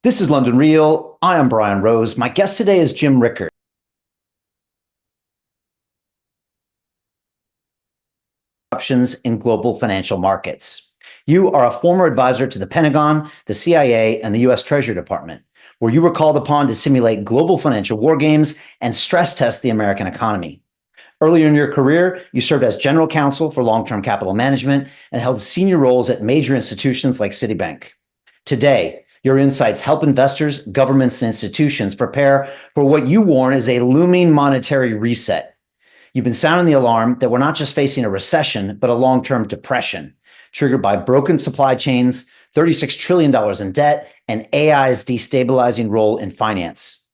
This is London Real. I am Brian Rose. My guest today is Jim Rickards. Options in global financial markets. You are a former advisor to the Pentagon, the CIA, and the U.S. Treasury Department, where you were called upon to simulate global financial war games and stress test the American economy. Earlier in your career, you served as general counsel for long-term capital management and held senior roles at major institutions like Citibank. Today, your insights help investors, governments, and institutions prepare for what you warn is a looming monetary reset. You've been sounding the alarm that we're not just facing a recession, but a long-term depression, triggered by broken supply chains, $36 trillion in debt, and AI's destabilizing role in finance.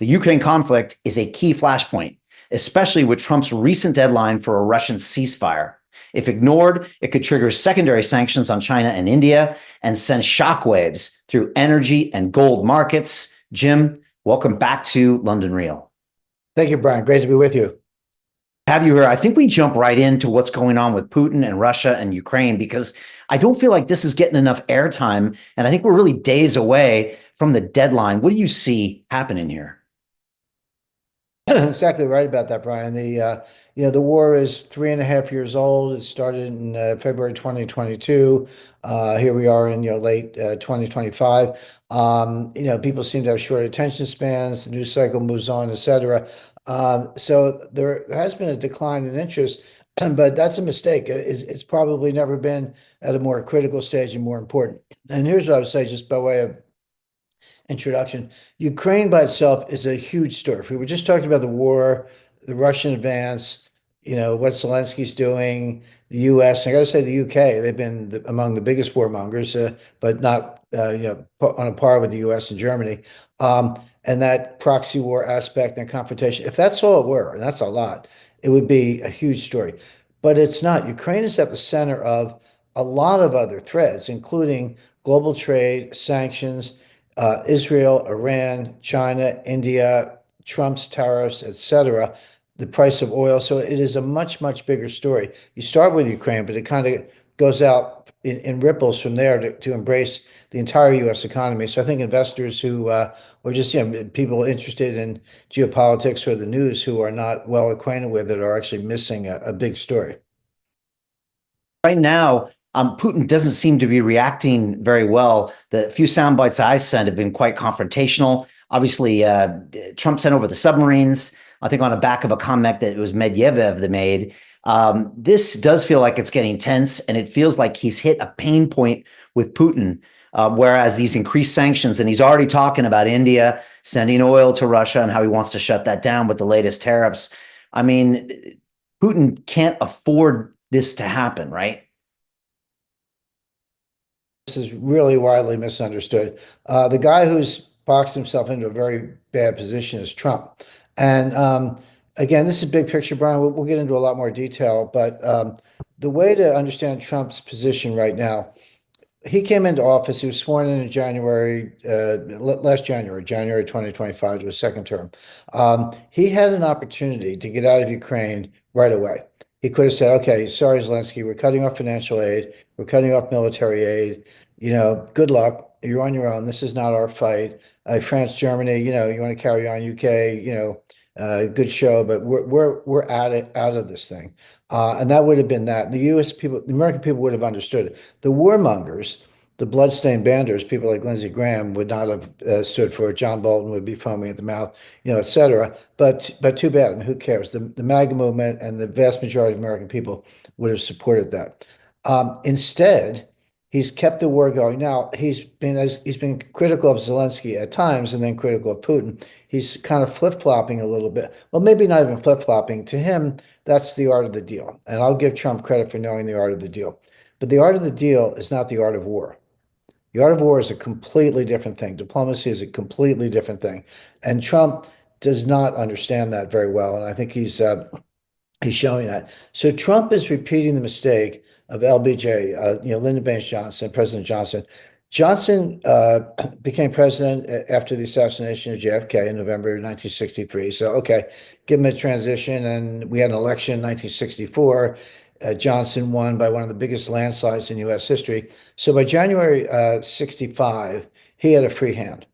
The Ukraine conflict is a key flashpoint, especially with Trump's recent deadline for a Russian ceasefire. If ignored, it could trigger secondary sanctions on China and India and send shockwaves through energy and gold markets. Jim, welcome back to London Real. Thank you, Brian. Great to be with you. Have you here? I think we jump right into what's going on with Putin and Russia and Ukraine, because I don't feel like this is getting enough airtime. And I think we're really days away from the deadline. What do you see happening here? Exactly right about that, Brian. The war is 3.5 years old. It started in February 2022. Here we are in late 2025. People seem to have short attention spans. The news cycle moves on, etc. So there has been a decline in interest, but that's a mistake. It's probably never been at a more critical stage and more important. And here's what I would say, just by way of introduction. Ukraine by itself is a huge story. If we were just talking about the war, the Russian advance, what Zelensky's doing, the US, and I got to say the UK, they've been among the biggest warmongers, but not on a par with the US and Germany. And that proxy war aspect and confrontation, if that's all it were, and that's a lot, it would be a huge story. But it's not. Ukraine is at the center of a lot of other threads, including global trade, sanctions, Israel, Iran, China, India, Trump's tariffs, etc., the price of oil. So it is a much, much bigger story. You start with Ukraine, but it kind of goes out in ripples from there to embrace the entire U.S. economy. So I think investors who or just people interested in geopolitics or the news who are not well acquainted with it are actually missing a big story. Right now, Putin doesn't seem to be reacting very well. The few sound bites I sent have been quite confrontational. Obviously, Trump sent over the submarines, I think on the back of a comment that it was Medvedev that made. This does feel like it's getting tense, and it feels like he's hit a pain point with Putin, whereas these increased sanctions, and he's already talking about India sending oil to Russia and how he wants to shut that down with the latest tariffs. I mean, Putin can't afford this to happen, right? This is really widely misunderstood. The guy who's boxed himself into a very bad position is Trump. And again, this is big picture, Brian. We'll get into a lot more detail. But the way to understand Trump's position right now, he came into office, he was sworn in January, last January 2025, to his second term. He had an opportunity to get out of Ukraine right away. He could have said, okay, sorry, Zelensky, we're cutting off financial aid, we're cutting off military aid, good luck, you're on your own, this is not our fight. France, Germany, you want to carry on, UK, good show, but we're out of this thing. And that would have been that. The US people, the American people would have understood it. The warmongers, the bloodstained banders, people like Lindsey Graham would not have stood for it. John Bolton would be foaming at the mouth, et cetera. But too bad. I mean, who cares? The MAGA movement and the vast majority of American people would have supported that. Instead, he's kept the war going. Now, he's been critical of Zelensky at times and then critical of Putin. He's kind of flip-flopping a little bit. Well, maybe not even flip-flopping. To him, that's the art of the deal. And I'll give Trump credit for knowing the art of the deal. But the art of the deal is not the art of war. The art of war is a completely different thing. Diplomacy is a completely different thing. And Trump does not understand that very well. And I think he's showing that. So Trump is repeating the mistake of LBJ, Lyndon Baines Johnson, President Johnson. Johnson became president after the assassination of JFK in November 1963. So, okay, give him a transition. And we had an election in 1964. Johnson won by one of the biggest landslides in U.S. history. So by January 65, he had a free hand.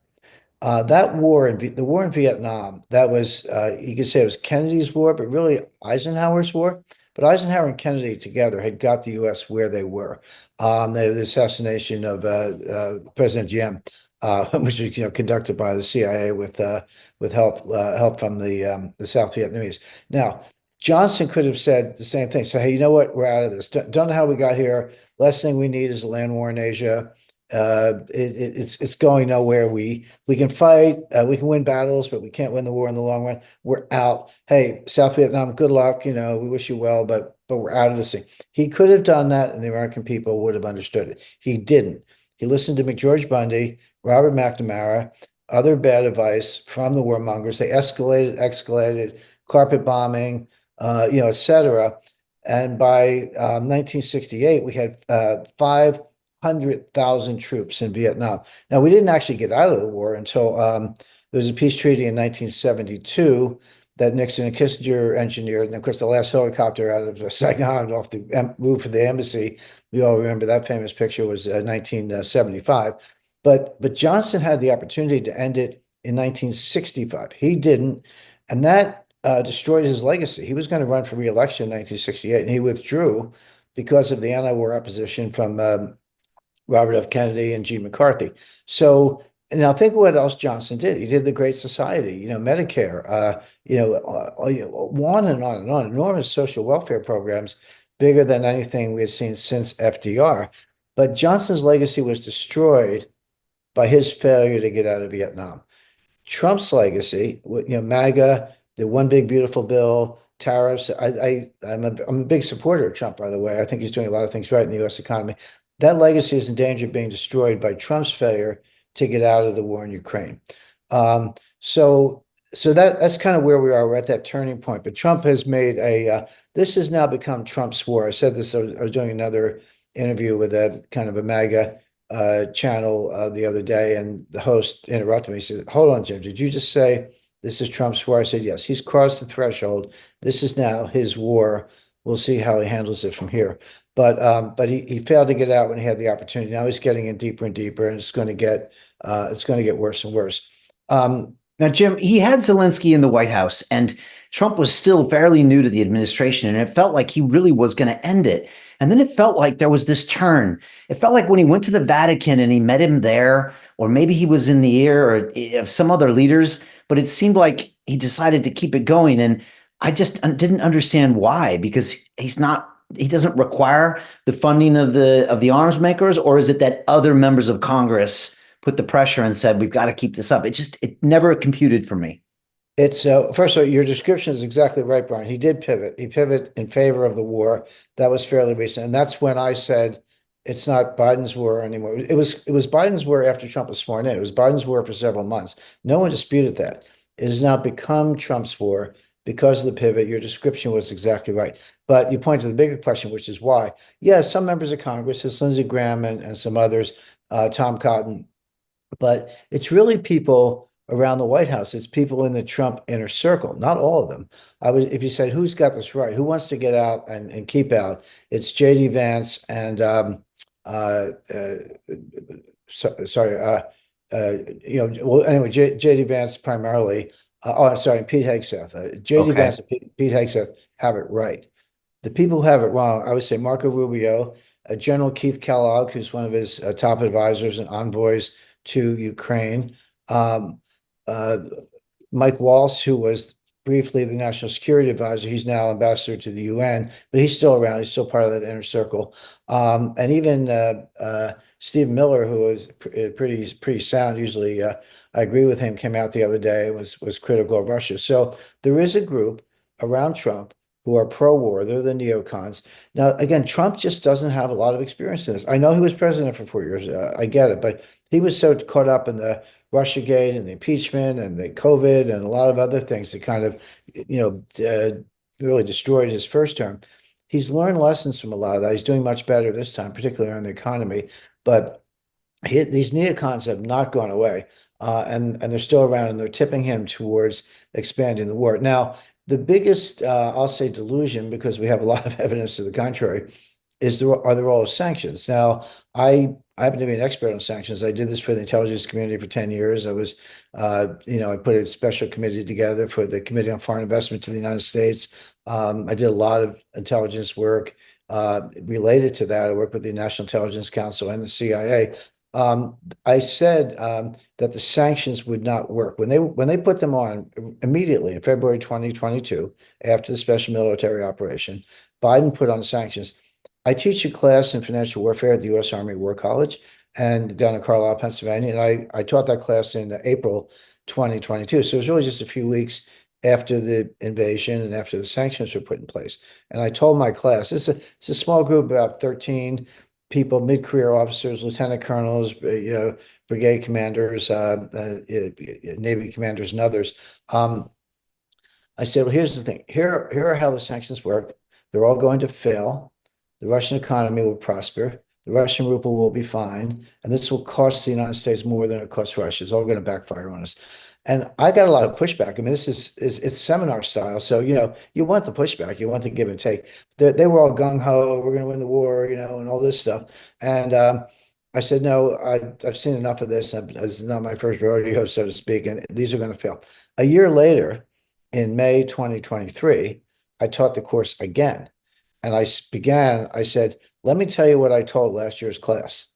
That war the war in Vietnam, that was you could say it was Kennedy's war, but really Eisenhower's war. But Eisenhower and Kennedy together had got the U.S. where they were. The assassination of President Diem, which was conducted by the CIA with help from the South Vietnamese. Now, Johnson could have said the same thing. Say, hey, you know what? We're out of this. Don't know how we got here. Last thing we need is a land war in Asia. It's going nowhere. We can fight, we can win battles, but we can't win the war in the long run. We're out. Hey, South Vietnam, good luck. We wish you well, but we're out of this thing. He could have done that, and the American people would have understood it. He didn't. He listened to McGeorge Bundy, Robert McNamara, other bad advice from the warmongers. They escalated, carpet bombing, etc. And by 1968, we had 500,000 troops in Vietnam. Now, we didn't actually get out of the war until there was a peace treaty in 1972 that Nixon and Kissinger engineered. And of course, the last helicopter out of Saigon off the roof of the embassy, we all remember that famous picture, was 1975. But Johnson had the opportunity to end it in 1965. He didn't. And that destroyed his legacy. He was going to run for re-election in 1968, and he withdrew because of the anti-war opposition from Robert F. Kennedy and G. McCarthy. So now think of what else Johnson did. He did the Great Society, Medicare, on and on and on, enormous social welfare programs, bigger than anything we had seen since FDR. But Johnson's legacy was destroyed by his failure to get out of Vietnam. Trump's legacy, MAGA, the one big beautiful bill, tariffs. I'm a big supporter of Trump, by the way. I think he's doing a lot of things right in the U.S. economy. That legacy is in danger of being destroyed by Trump's failure to get out of the war in Ukraine. So that's kind of where we are. We're at that turning point. But Trump has made this has now become Trump's war. I said this, I was doing another interview with a kind of a MAGA channel the other day, and the host interrupted me. He said, hold on, Jim, did you just say this is Trump's war? I said, yes, he's crossed the threshold. This is now his war. We'll see how he handles it from here. But he failed to get out when he had the opportunity. Now he's getting in deeper and deeper, and it's going to get worse and worse. Now, Jim, he had Zelensky in the White House, and Trump was still fairly new to the administration, and it felt like he really was going to end it. And then it felt like there was this turn. It felt like when he went to the Vatican and he met him there, or maybe he was in the ear of some other leaders, but it seemed like he decided to keep it going. And I just didn't understand why, because he doesn't require the funding of the arms makers, or is it that other members of Congress put the pressure and said, we've got to keep this up? It never computed for me. It's first of all, your description is exactly right, Brian. He did pivot. He pivoted in favor of the war. That was fairly recent. And that's when I said it's not Biden's war anymore. It was Biden's war after Trump was sworn in. It was Biden's war for several months. No one disputed that. It has now become Trump's war because of the pivot. Your description was exactly right. But you point to the bigger question, which is why. Yes, some members of Congress, it's Lindsey Graham and some others, Tom Cotton, but it's really people around the White House. It's people in the Trump inner circle, not all of them. If you said, who's got this right? Who wants to get out and keep out? It's J.D. Vance and well, anyway, J.D. Vance primarily. I'm sorry, Pete Hegseth. J.D. Vance and Pete Hegseth have it right. The people who have it wrong, I would say Marco Rubio, General Keith Kellogg, who's one of his top advisors and envoys to Ukraine, Mike Waltz, who was briefly the national security advisor. He's now ambassador to the UN, but he's still around. He's still part of that inner circle. And even Steve Miller, who was pretty sound. Usually, I agree with him. Came out the other day and was critical of Russia. So there is a group around Trump who are pro-war. They're the neocons. Now, again, Trump just doesn't have a lot of experience in this. I know he was president for 4 years. I get it, but he was so caught up in the Russiagate and the impeachment and the COVID and a lot of other things that kind of, really destroyed his first term. He's learned lessons from a lot of that. He's doing much better this time, particularly on the economy. But these neocons have not gone away, and they're still around, and they're tipping him towards expanding the war. Now, the biggest, I'll say, delusion, because we have a lot of evidence to the contrary, are the role of sanctions. Now, I happen to be an expert on sanctions. I did this for the intelligence community for 10 years. I put a special committee together for the Committee on Foreign Investment to the United States. I did a lot of intelligence work related to that. I worked with the National Intelligence Council and the CIA. I said that the sanctions would not work when they put them on immediately in February 2022 after the special military operation. Biden put on sanctions. I teach a class in financial warfare at the U.S. Army War College and down in Carlisle, Pennsylvania. And I taught that class in April 2022. So it was really just a few weeks after the invasion and after the sanctions were put in place. And I told my class, it's a small group, about 13 people, mid-career officers, lieutenant colonels, brigade commanders, Navy commanders, and others. I said, well, here's the thing. Here are how the sanctions work. They're all going to fail. The Russian economy will prosper. The Russian ruble will be fine. And this will cost the United States more than it costs Russia. It's all going to backfire on us. And I got a lot of pushback. I mean, it's seminar style. So, you want the pushback, you want the give and take. They were all gung-ho, we're going to win the war, and all this stuff. And I said, no, I've seen enough of this. This is not my first rodeo, so to speak, and these are going to fail. A year later, in May 2023, I taught the course again. And I said, let me tell you what I told last year's class.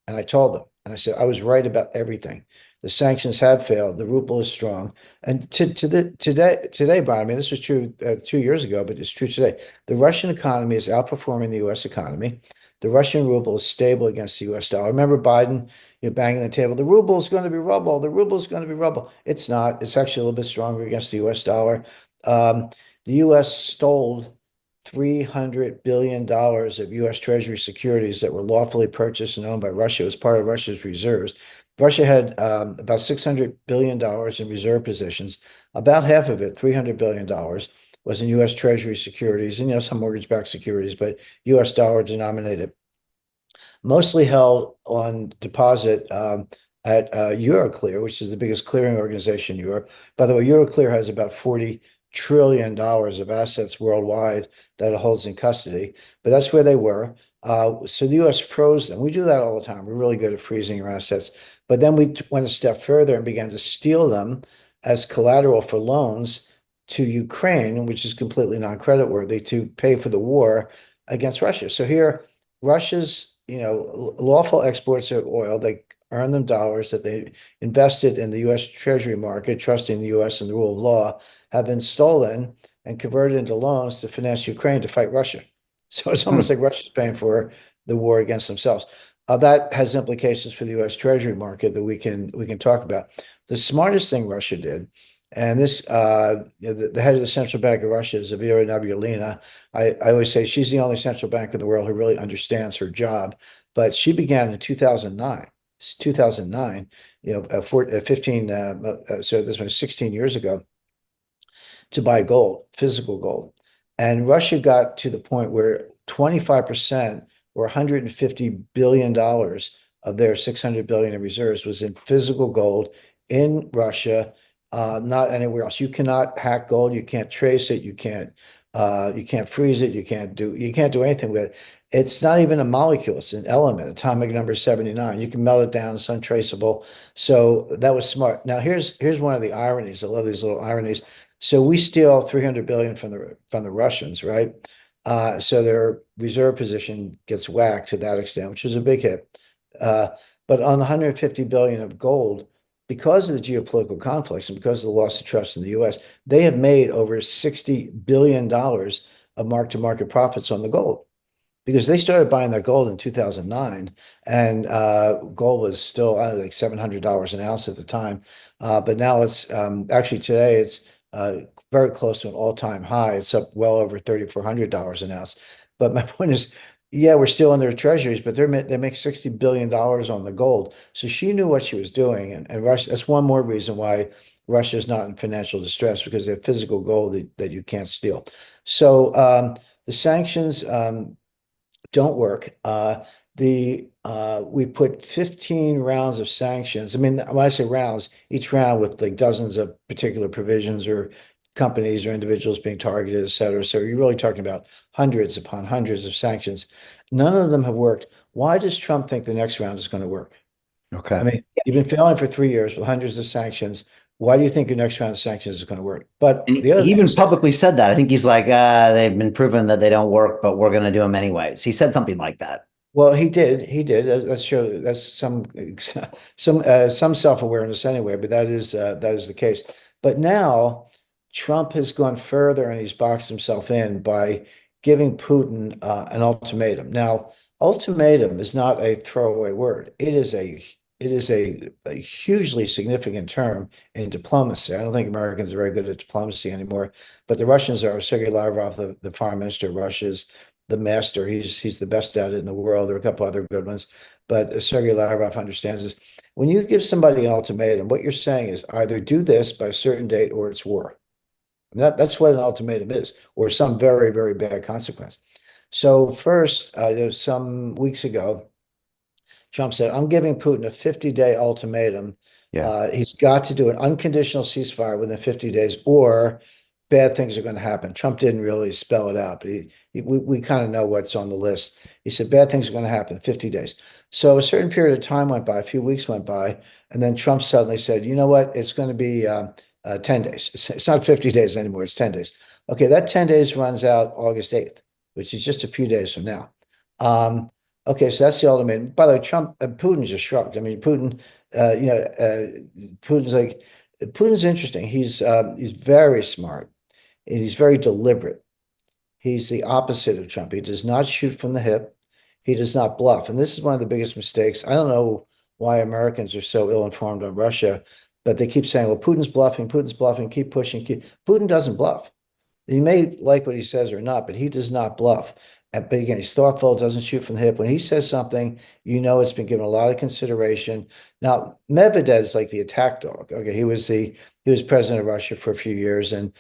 And I told them, and I said, I was right about everything. The sanctions have failed. The ruble is strong. And today, Brian, I mean, this was true 2 years ago, but it's true today. The Russian economy is outperforming the U.S. economy. The Russian ruble is stable against the U.S. dollar. Remember Biden, banging the table. The ruble is going to be rubble. The ruble is going to be rubble. It's not. It's actually a little bit stronger against the U.S. dollar. The U.S. stole $300 billion of U.S. Treasury securities that were lawfully purchased and owned by Russia as part of Russia's reserves. Russia had about $600 billion in reserve positions. About half of it, $300 billion, was in U.S. Treasury securities and some mortgage-backed securities, but U.S. dollar denominated, mostly held on deposit at Euroclear, which is the biggest clearing organization in Europe. By the way, Euroclear has about $40 trillion of assets worldwide that it holds in custody, but that's where they were. So the U.S. froze them. We do that all the time. We're really good at freezing your assets. But then we went a step further and began to steal them as collateral for loans to Ukraine, which is completely non-creditworthy, to pay for the war against Russia. So here, Russia's, lawful exports of oil, they earn them dollars that they invested in the U.S. Treasury market, trusting the U.S. and the rule of law, have been stolen and converted into loans to finance Ukraine to fight Russia. So it's almost like Russia's paying for the war against themselves. That has implications for the U.S. Treasury market that we can talk about. The smartest thing Russia did, and this the head of the central bank of Russia is Elvira Nabiullina. I always say she's the only central bank in the world who really understands her job. But she began in 2009. It's 2009, 15. So this was 16 years ago, to buy gold, physical gold. And Russia got to the point where 25% or $150 billion of their 600 billion in reserves was in physical gold in Russia, not anywhere else. You cannot hack gold. You can't trace it. You can't freeze it. You can't do anything with it. It's not even a molecule. It's an element, atomic number 79. You can melt it down. It's untraceable. So that was smart. Now here's one of the ironies. I love these little ironies. So we steal 300 billion from the Russians, right? So their reserve position gets whacked to that extent, which was a big hit. But on the 150 billion of gold, because of the geopolitical conflicts and because of the loss of trust in the U.S., they have made over $60 billion of mark-to-market profits on the gold, because they started buying that gold in 2009, and gold was still, I don't know, like $700 an ounce at the time. But now it's actually today it's very close to an all-time high. It's up well over $3,400 an ounce. But my point is, yeah, we're still in their treasuries, but they make $60 billion on the gold. So she knew what she was doing, and Russia. That's one more reason why Russia is not in financial distress, because they have physical gold that you can't steal. So the sanctions don't work. We put 15 rounds of sanctions. I mean, when I say rounds, each round with like dozens of particular provisions or companies or individuals being targeted, et cetera. So you're really talking about hundreds upon hundreds of sanctions. None of them have worked. Why does Trump think the next round is going to work? I Okay. mean, you've been failing for 3 years with hundreds of sanctions. Why do you think your next round of sanctions is going to work? But And the other he thing he even said, publicly said that. I think he's like, they've been proven that they don't work, but we're going to do them anyways. He said something like that. well, he did. That's some self-awareness anyway, but that is the case. But now Trump has gone further and he's boxed himself in by giving Putin an ultimatum. Now, ultimatum is not a throwaway word. It is a hugely significant term in diplomacy. I don't think Americans are very good at diplomacy anymore, but the Russians are. Sergei Lavrov, the foreign minister of Russia, is the master. He's the best at it in the world. There are a couple other good ones, but Sergei Lavrov understands this. When you give somebody an ultimatum, what you're saying is either do this by a certain date or it's war. And that's what an ultimatum is, or some very, very bad consequence. So first, there was some weeks ago, Trump said, I'm giving Putin a 50-day ultimatum. Yeah. He's got to do an unconditional ceasefire within 50 days, or bad things are going to happen. Trump didn't really spell it out, but we kind of know what's on the list. He said bad things are going to happen 50 days. So a certain period of time went by, a few weeks went by, and then Trump suddenly said, you know what, it's going to be 10 days. It's not 50 days anymore, it's 10 days. Okay, that 10 days runs out August 8th, which is just a few days from now. Okay, so that's the ultimatum. By the way, Putin just shrugged. I mean, Putin's like, Putin's interesting. He's very smart. He's very deliberate. He's the opposite of Trump. He does not shoot from the hip. He does not bluff. And this is one of the biggest mistakes. I don't know why Americans are so ill-informed on Russia, but they keep saying, well, Putin's bluffing, keep pushing. Putin doesn't bluff. He may like what he says or not, but he does not bluff. But again, he's thoughtful, doesn't shoot from the hip. When he says something, you know it's been given a lot of consideration. Now, Medvedev is like the attack dog. Okay, he was president of Russia for a few years, and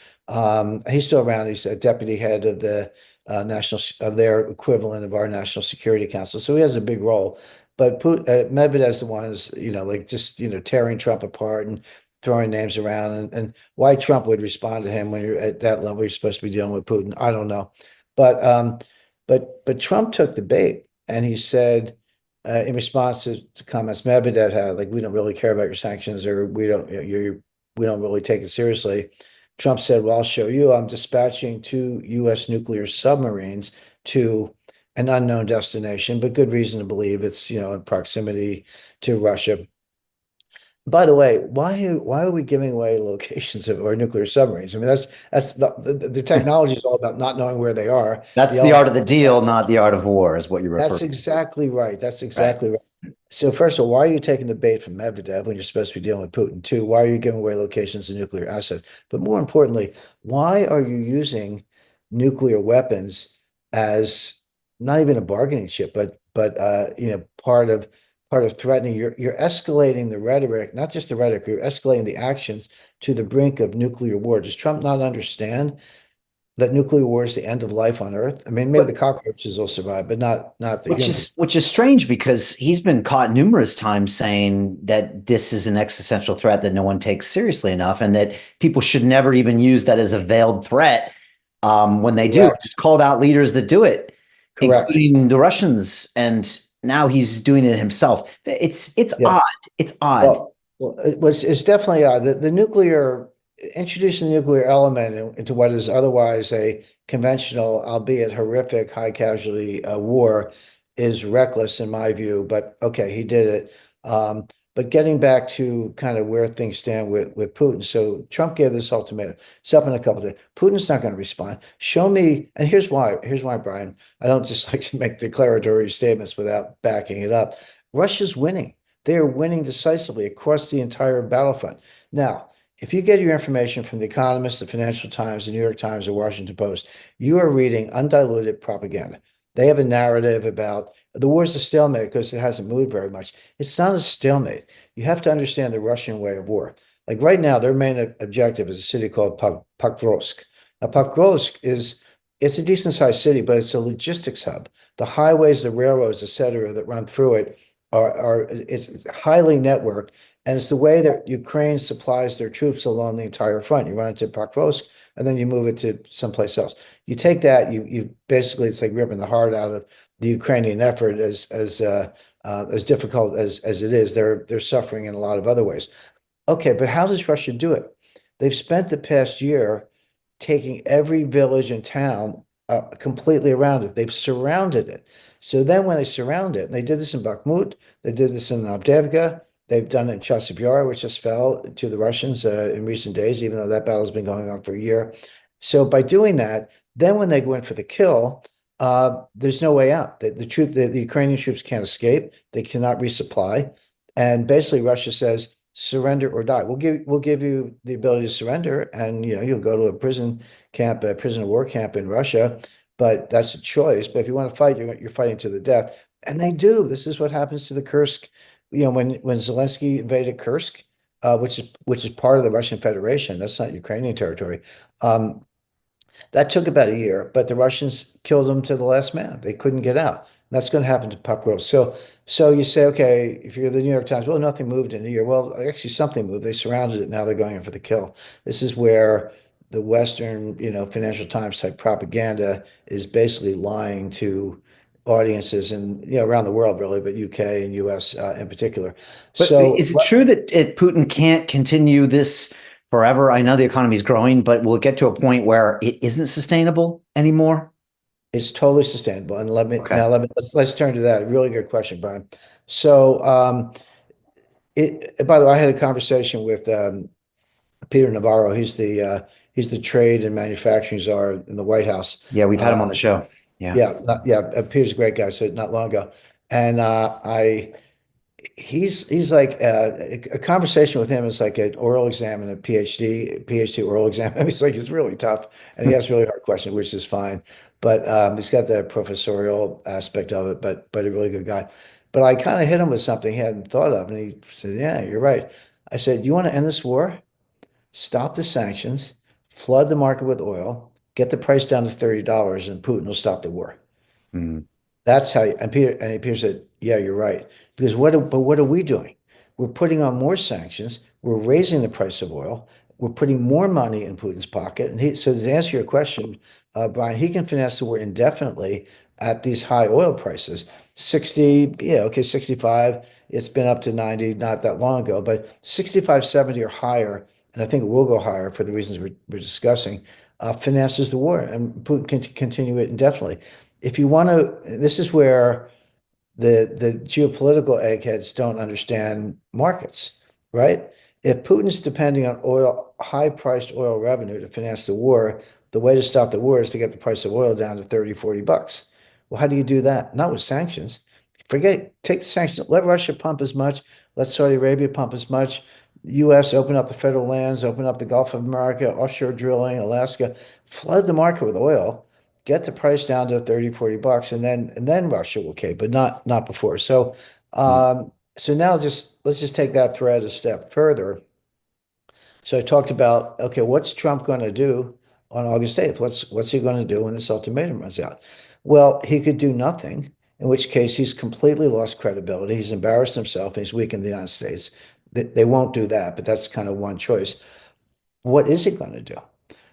he's still around. He's a deputy head of the of their equivalent of our National Security Council. So he has a big role. But Medvedev's the one who's, like just, tearing Trump apart and throwing names around, and why Trump would respond to him when you're at that level, you're supposed to be dealing with Putin. I don't know. But Trump took the bait and he said, in response to comments Medvedev had, like, we don't really care about your sanctions, or we don't really take it seriously. Trump said, well, I'll show you. I'm dispatching 2 U.S. nuclear submarines to an unknown destination, but good reason to believe it's, in proximity to Russia. By the way, why are we giving away locations of our nuclear submarines? I mean, that's the technology is all about not knowing where they are. That's The the art of element the deal, not the art of war, is what you refer That's to. exactly right. That's Right. exactly right. So first of all, why are you taking the bait from Medvedev when you're supposed to be dealing with Putin? Two, why are you giving away locations of nuclear assets? But more importantly, why are you using nuclear weapons as not even a bargaining chip, but part of threatening? You're escalating the rhetoric, not just the rhetoric, you're escalating the actions to the brink of nuclear war. Does Trump not understand that nuclear war is the end of life on Earth? I mean, maybe the But cockroaches will survive, but not the humans. which is strange because he's been caught numerous times saying that this is an existential threat that no one takes seriously enough, and that people should never even use that as a veiled threat. When they do, Correct. he's called out leaders that do it, Correct. including the Russians, and now he's doing it himself. It's Yeah. odd. It's odd. Well, it's definitely the nuclear introducing the nuclear element into what is otherwise a conventional, albeit horrific, high casualty war is reckless in my view. But okay, he did it. But getting back to kind of where things stand with Putin. So Trump gave this ultimatum. It's up in a couple of days. Putin's not going to respond. Show me, and here's why. Here's why, Brian. I don't just like to make declaratory statements without backing it up. Russia's winning. They are winning decisively across the entire battlefront. Now, if you get your information from The Economist, the Financial Times, the New York Times, the Washington Post, you are reading undiluted propaganda. They have a narrative about the war's a stalemate because it hasn't moved very much. It's not a stalemate. You have to understand the Russian way of war. Like right now, their main objective is a city called Pokrovsk. Now, Pokrovsk it's a decent sized city, but it's a logistics hub. The highways, the railroads, et cetera, that run through it it's highly networked, and it's the way that Ukraine supplies their troops along the entire front. You run it to Pakrovsk, and then you move it to someplace else. You take that, you basically it's like ripping the heart out of the Ukrainian effort as difficult as it is. They're suffering in a lot of other ways. Okay, but how does Russia do it? They've spent the past year taking every village and town completely around it. They've surrounded it. So then when they surround it, and they did this in Bakhmut, they did this in Avdiivka, they've done it in Chasiv Yar, which just fell to the Russians in recent days, even though that battle's been going on for a year. So by doing that, then when they go in for the kill, there's no way out. The Ukrainian troops can't escape. They cannot resupply. And basically Russia says, surrender or die. We'll give you the ability to surrender, and you'll go to a prison camp, a prisoner of war camp in Russia, but that's a choice. But if you want to fight, you're fighting to the death, and they do. This is what happens to the Kursk. When Zelensky invaded Kursk, which is part of the Russian Federation. That's not Ukrainian territory. That took about a year, but the Russians killed them to the last man. They couldn't get out. That's going to happen to Pokrovsk. So you say, okay, if you're the New York Times, well, nothing moved in a year. Well, actually, something moved. They surrounded it. Now they're going in for the kill. This is where the Western, Financial Times type propaganda is basically lying to audiences and around the world, really, but UK and US in particular. But So is it true that Putin can't continue this forever? I know the economy is growing, but will it get to a point where it isn't sustainable anymore? it's totally sustainable. And Okay. let's turn to that. Really good question, Brian. So by the way, I had a conversation with Peter Navarro. He's the trade and manufacturing czar in the White House. Yeah, we've had him on the show. Yeah. Peter's a great guy. So not long ago, and I he's like a conversation with him is like an oral exam and a PhD oral exam. He's like it's really tough, and he asks really hard questions, which is fine. But he's got the professorial aspect of it, but a really good guy. But I kind of hit him with something he hadn't thought of, and he said, "Yeah, you're right." I said, "You want to end this war? Stop the sanctions, flood the market with oil, get the price down to $30, and Putin will stop the war." Mm. That's how, and Peter said, "Yeah, you're right." Because but what are we doing? We're putting on more sanctions. We're raising the price of oil. We're putting more money in Putin's pocket. And so to answer your question, Brian, he can finesse the war indefinitely at these high oil prices. 60, yeah, okay, 65. It's been up to 90 not that long ago, but 65, 70 or higher, and I think it will go higher for the reasons we're discussing, finances the war, and Putin can continue it indefinitely. If you want to, this is where the geopolitical eggheads don't understand markets, right? If Putin's depending on oil, high-priced oil revenue to finance the war, the way to stop the war is to get the price of oil down to 30, $40. Well, how do you do that? Not with sanctions. Take the sanctions, let Russia pump as much, let Saudi Arabia pump as much. US open up the federal lands, open up the Gulf of America, offshore drilling, Alaska, flood the market with oil, get the price down to 30, $40, and then Russia will cave, but not before. Mm. So now let's just take that thread a step further. So I talked about, okay, what's Trump going to do on August 8th? What's he going to do when this ultimatum runs out? Well, he could do nothing, in which case he's completely lost credibility. He's embarrassed himself and he's weakened the United States. They won't do that, but that's kind of one choice. What is he going to do?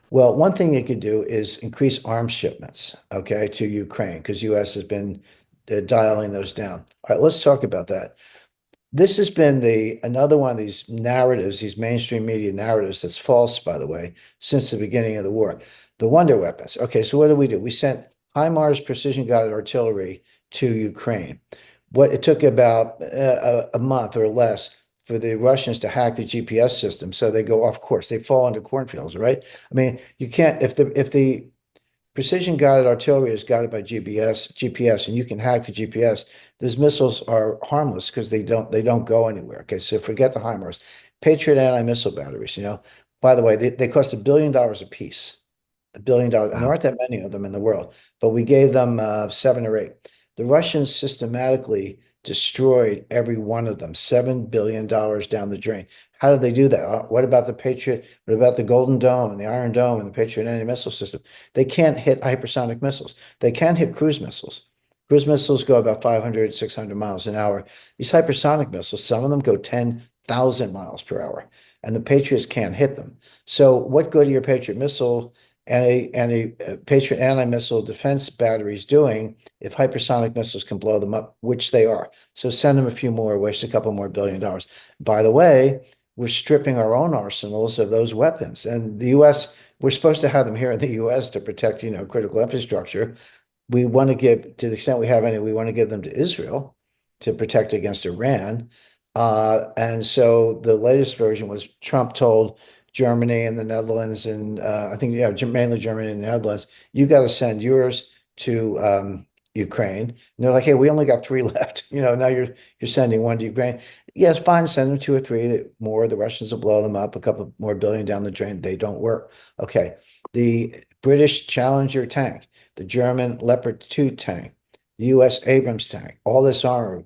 Well, one thing it could do is increase arms shipments, okay, to Ukraine, because US has been dialing those down. All right, let's talk about that. This has been another one of these narratives, these mainstream media narratives that's false, by the way, since the beginning of the war. The wonder weapons. Okay, so what do? We sent HIMARS precision-guided artillery to Ukraine. What it took about a month or less for the Russians to hack the GPS system, so they go off course. They fall into cornfields, right? I mean, you can't if the precision guided artillery is guided by GPS, and you can hack the GPS. Those missiles are harmless because they don't go anywhere. Okay, so forget the HIMARS. Patriot anti-missile batteries. By the way, they cost $1 billion a piece. $1 billion, and there Wow. aren't that many of them in the world, but we gave them 7 or 8. The Russians systematically destroyed every one of them, $7 billion down the drain. How did they do that? What about the Patriot? What about the Golden Dome and the Iron Dome and the Patriot anti-missile system? They can't hit hypersonic missiles. They can hit cruise missiles. Cruise missiles go about 500, 600 miles an hour. These hypersonic missiles, some of them go 10,000 miles per hour, and the Patriots can't hit them. So what good are your Patriot missile and a Patriot anti-missile defense batteries doing if hypersonic missiles can blow them up, which they are? So send them a few more, waste a couple more $1 billion. By the way, we're stripping our own arsenals of those weapons. And the US, we're supposed to have them here in the US to protect, critical infrastructure. We want to give, to the extent we have any, we want to give them to Israel to protect against Iran. And so the latest version was Trump told Germany and the Netherlands and I think, yeah, mainly Germany and the Netherlands, you got to send yours to Ukraine. And they're like, hey, we only got three left. Now you're sending one to Ukraine. Yes, fine, send them two or three more. The Russians will blow them up, a couple more billion down the drain. They don't work. Okay. The British Challenger tank, the German Leopard 2 tank, the U.S. Abrams tank, all this armor.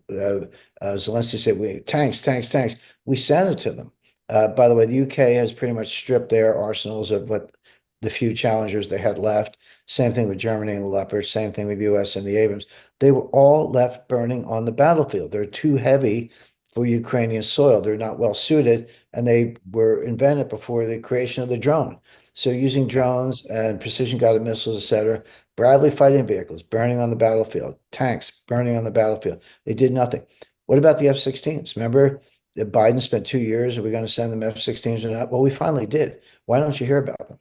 Zelensky said, tanks. We sent it to them. By the way, the UK has pretty much stripped their arsenals of what the few Challengers they had left. Same thing with Germany and the Leopard, same thing with the US and the Abrams. They were all left burning on the battlefield. They're too heavy for Ukrainian soil. They're not well suited, and they were invented before the creation of the drone. So using drones and precision-guided missiles, etc., Bradley fighting vehicles burning on the battlefield, tanks burning on the battlefield. They did nothing. What about the F-16s? Remember that Biden spent 2 years, are we going to send them F-16s or not? Well, we finally did. Why don't you hear about them?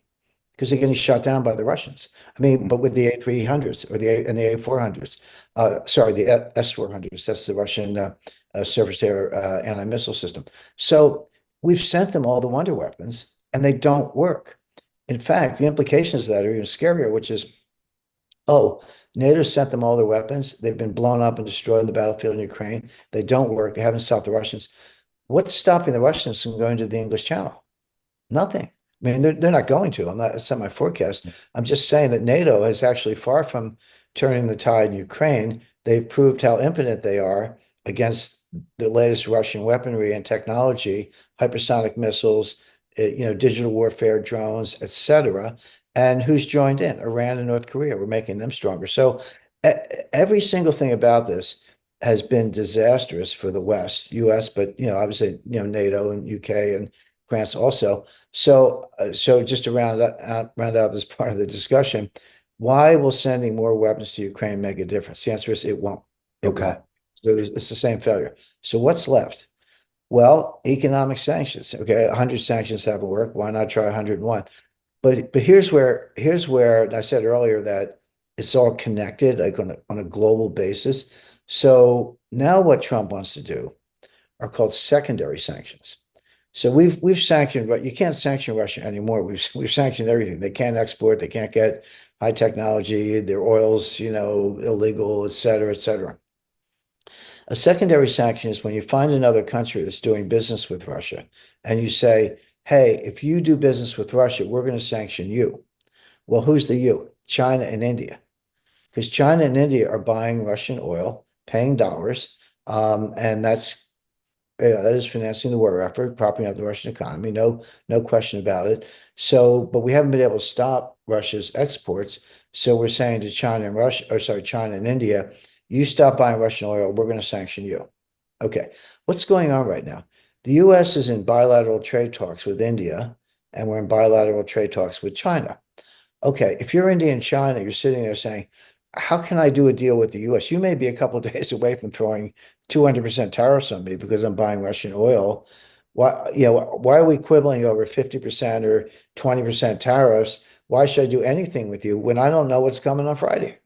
Because they're getting shot down by the Russians. I mean, but with the A300s or the A400s, sorry, the S400s, that's the Russian surface-to-air anti-missile system. So we've sent them all the wonder weapons, and they don't work. In fact, the implications of that are even scarier, which is, oh, NATO sent them all their weapons. They've been blown up and destroyed on the battlefield in Ukraine. They don't work. They haven't stopped the Russians. What's stopping the Russians from going to the English Channel? Nothing. I mean, they're not going to. It's not my forecast. I'm just saying that NATO is actually far from turning the tide in Ukraine. They've proved how impotent they are against the latest Russian weaponry and technology, hypersonic missiles, digital warfare, drones, etc. And who's joined in? Iran and North Korea. We're making them stronger. So every single thing about this has been disastrous for the West, US, but obviously, NATO and UK and France also. So just to round out this part of the discussion, why will sending more weapons to Ukraine make a difference? The answer is it won't. It won't. So it's the same failure. So what's left? Well, economic sanctions. Okay, 100 sanctions haven't worked. Why not try 101? But here's where I said earlier that it's all connected, like on a global basis. So now what Trump wants to do are called secondary sanctions. So we've sanctioned, but you can't sanction Russia anymore. We've sanctioned everything. They can't export, they can't get high technology, their oil's, illegal, et cetera, et cetera. A secondary sanction is when you find another country that's doing business with Russia and you say, hey, if you do business with Russia, we're going to sanction you. Well, who's the you? China and India. Because China and India are buying Russian oil, paying dollars, and that is financing the war effort, propping up the Russian economy. No question about it. So, but we haven't been able to stop Russia's exports. So we're saying to China and China and India, you stop buying Russian oil, we're going to sanction you. Okay, what's going on right now? The US is in bilateral trade talks with India, and we're in bilateral trade talks with China. Okay, if you're India and China, you're sitting there saying, how can I do a deal with the US? You may be a couple of days away from throwing 200% tariffs on me because I'm buying Russian oil. Why are we quibbling over 50% or 20% tariffs? Why should I do anything with you when I don't know what's coming on Friday?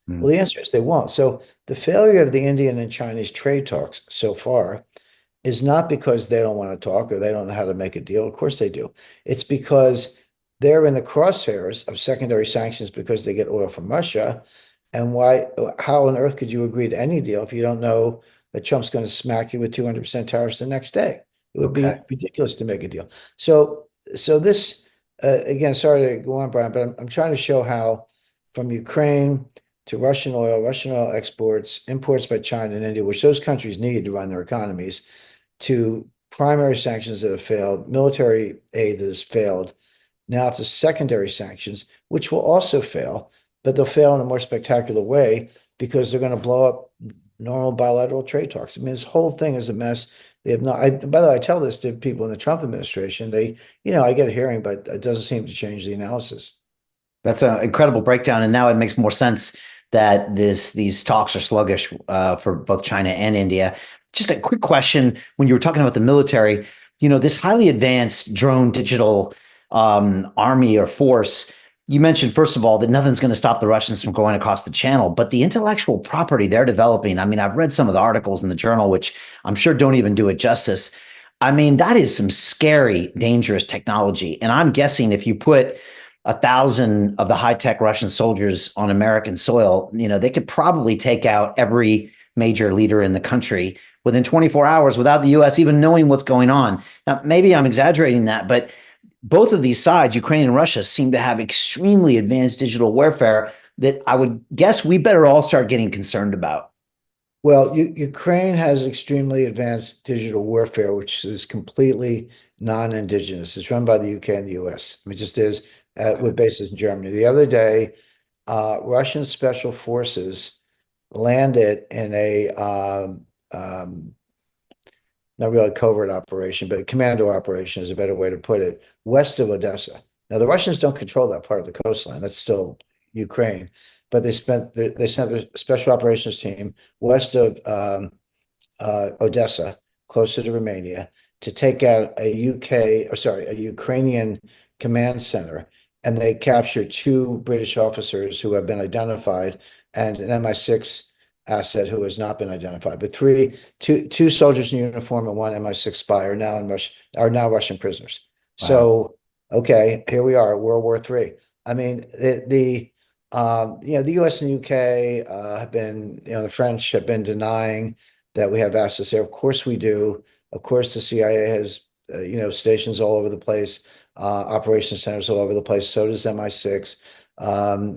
Well, the answer is they won't. So the failure of the Indian and Chinese trade talks so far is not because they don't want to talk or they don't know how to make a deal. Of course they do. It's because they're in the crosshairs of secondary sanctions because they get oil from Russia. And how on earth could you agree to any deal if you don't know that Trump's going to smack you with 200% tariffs the next day? It would be ridiculous to make a deal. So this, again, sorry to go on, Brian, but I'm trying to show how from Ukraine to Russian oil exports, imports by China and India, which those countries need to run their economies, to primary sanctions that have failed, military aid that has failed, now to secondary sanctions, which will also fail, but they'll fail in a more spectacular way because they're going to blow up normal bilateral trade talks. I mean, this whole thing is a mess. They have not, by the way, I tell this to people in the Trump administration. I get a hearing, but it doesn't seem to change the analysis. That's an incredible breakdown, and now it makes more sense that these talks are sluggish for both China and India. Just a quick question: when you were talking about the military, this highly advanced drone digital army or force. You mentioned first of all that nothing's going to stop the Russians from going across the channel, but the intellectual property they're developing. I mean, I've read some of the articles in the journal, which I'm sure don't even do it justice. I mean, that is some scary, dangerous technology, and I'm guessing if you put 1,000 of the high-tech Russian soldiers on American soil, they could probably take out every major leader in the country within 24 hours without the US even knowing what's going on. Now, maybe I'm exaggerating that, but both of these sides, Ukraine and Russia, seem to have extremely advanced digital warfare that I would guess we better all start getting concerned about. Well, Ukraine has extremely advanced digital warfare, which is completely non-indigenous. It's run by the UK and the US. I mean, it just is with bases in Germany. The other day, Russian special forces landed in a not really a covert operation, but a commando operation is a better way to put it, west of Odessa. Now, the Russians don't control that part of the coastline. That's still Ukraine, but they sent their special operations team west of Odessa, closer to Romania, to take out a Ukrainian command center, and they captured two British officers who have been identified and an MI6 asset who has not been identified. But two soldiers in uniform and one MI6 spy are now Russian prisoners. Wow. So, okay, here we are, World War III. I mean, the US and the UK have been, the French have been denying that we have access there. Of course we do. Of course, the CIA has, stations all over the place, operation centers all over the place. So does MI6.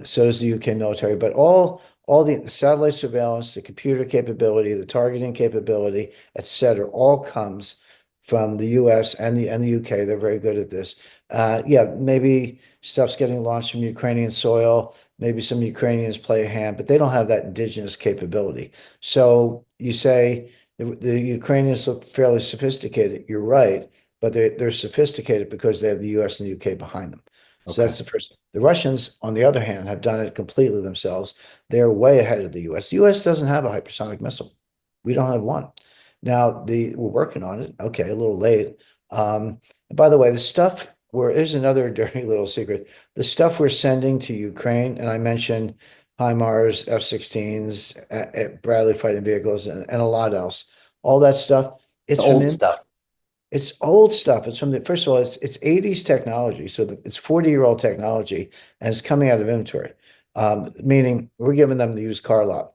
So does the UK military. But all the satellite surveillance, the computer capability, the targeting capability, et cetera, all comes from the US and the UK. They're very good at this. Maybe stuff's getting launched from Ukrainian soil. Maybe some Ukrainians play a hand, but they don't have that indigenous capability. So you say the Ukrainians look fairly sophisticated. You're right, but they're sophisticated because they have the US and the UK behind them. So Okay. that's the first. The Russians, on the other hand, have done it completely themselves. They're way ahead of the US. The US doesn't have a hypersonic missile. We don't have one. Now, we're working on it. Okay, a little late. By the way, there's another dirty little secret. The stuff we're sending to Ukraine, and I mentioned HIMARS, F-16s, Bradley fighting vehicles, and a lot else. All that stuff, The old stuff. it's old stuff. It's first of all, it's 80s technology. So it's 40-year-old technology, and it's coming out of inventory, meaning we're giving them the used car lot.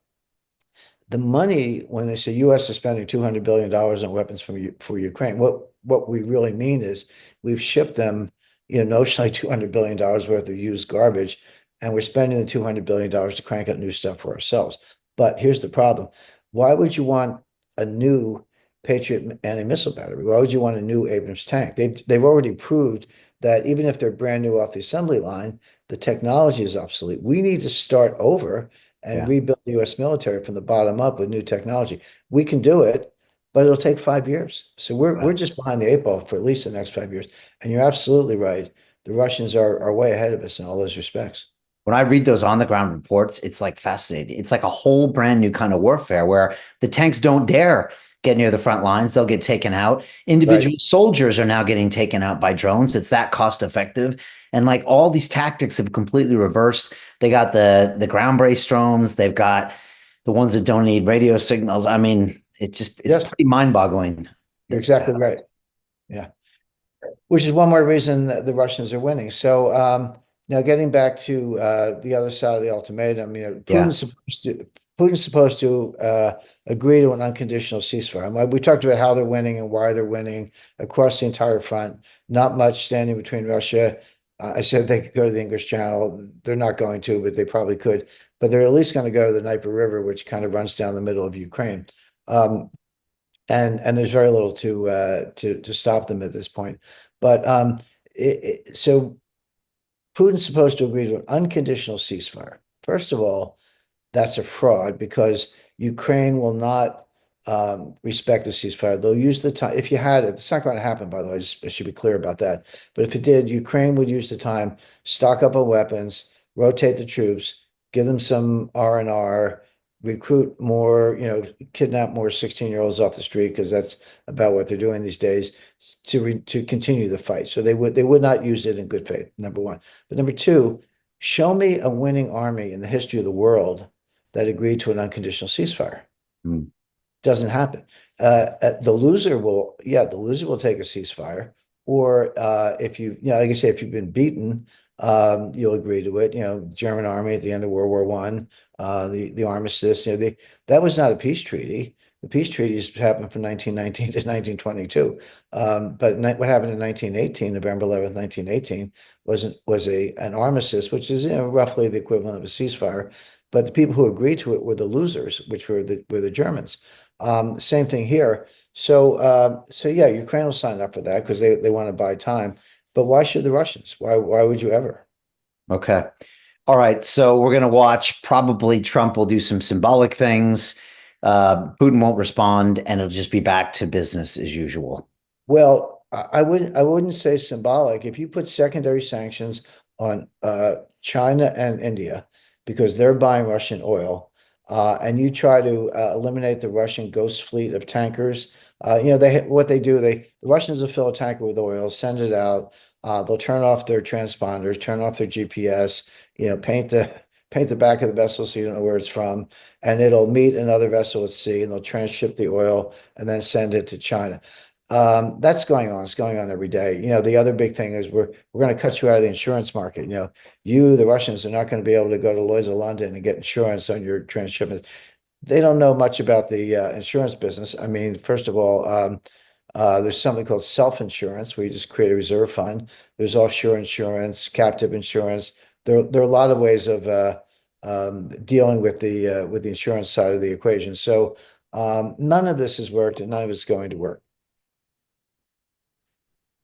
The money, when they say US is spending $200 billion on weapons for Ukraine, what we really mean is we've shipped them, notionally $200 billion worth of used garbage, and we're spending the $200 billion to crank out new stuff for ourselves. But here's the problem. Why would you want a new Patriot anti-missile battery? Why would you want a new Abrams tank? They've already proved that even if they're brand new off the assembly line, the technology is obsolete. We need to start over and rebuild the US military from the bottom up with new technology. We can do it, but it'll take 5 years. So we're just behind the 8 ball for at least the next 5 years. And you're absolutely right. The Russians are way ahead of us in all those respects. When I read those on the ground reports, it's like fascinating. It's like a whole brand new kind of warfare where the tanks don't dare get near the front lines. They'll get taken out. Individual soldiers are now getting taken out by drones. It's that cost effective. And like all these tactics have completely reversed. They got the ground-based drones. They've got the ones that don't need radio signals. I mean, it's pretty mind-boggling. You're exactly right. Yeah. Which is one more reason that the Russians are winning. So now getting back to the other side of the ultimatum, Putin's supposed to agree to an unconditional ceasefire. And we talked about how they're winning and why they're winning across the entire front. Not much standing between Russia. I said they could go to the English Channel. They're not going to, but they probably could. But they're at least going to go to the Dnieper River, which kind of runs down the middle of Ukraine. And there's very little to stop them at this point. But so Putin's supposed to agree to an unconditional ceasefire. First of all, that's a fraud because Ukraine will not respect the ceasefire. They'll use the time. If you had it, it's not going to happen, by the way. I should be clear about that. But if it did, Ukraine would use the time, stock up on weapons, rotate the troops, give them some R&R, recruit more, kidnap more 16-year-olds off the street because that's about what they're doing these days to continue the fight. So they would not use it in good faith, number one. But number two, show me a winning army in the history of the world that agreed to an unconditional ceasefire. Mm. Doesn't happen. The loser will take a ceasefire, or if like I say, if you've been beaten, you'll agree to it. German army at the end of World War One, the armistice. That was not a peace treaty. The peace treaties happened from 1919 to 1922. But what happened in 1918, November 11th, 1918, was an armistice, which is roughly the equivalent of a ceasefire. But the people who agreed to it were the losers, which were the Germans. Same thing here. So yeah, Ukraine will sign up for that because they want to buy time. But why should the Russians? Why would you ever? Okay. All right. So we're going to watch. Probably Trump will do some symbolic things. Putin won't respond, and it'll just be back to business as usual. Well, I wouldn't say symbolic. If you put secondary sanctions on China and India because they're buying Russian oil, and you try to eliminate the Russian ghost fleet of tankers, what they do, the Russians will fill a tanker with oil, send it out. They'll turn off their transponders, turn off their GPS, paint the back of the vessel so you don't know where it's from, and it'll meet another vessel at sea, and they'll transship the oil and then send it to China. That's going on. It's going on every day. The other big thing is we're going to cut you out of the insurance market. The Russians are not going to be able to go to Lloyd's of London and get insurance on your transshipment. They don't know much about the insurance business. I mean, first of all, there's something called self-insurance where you just create a reserve fund. There's offshore insurance, captive insurance. There are a lot of ways of dealing with the insurance side of the equation. So none of this has worked, and none of it's going to work.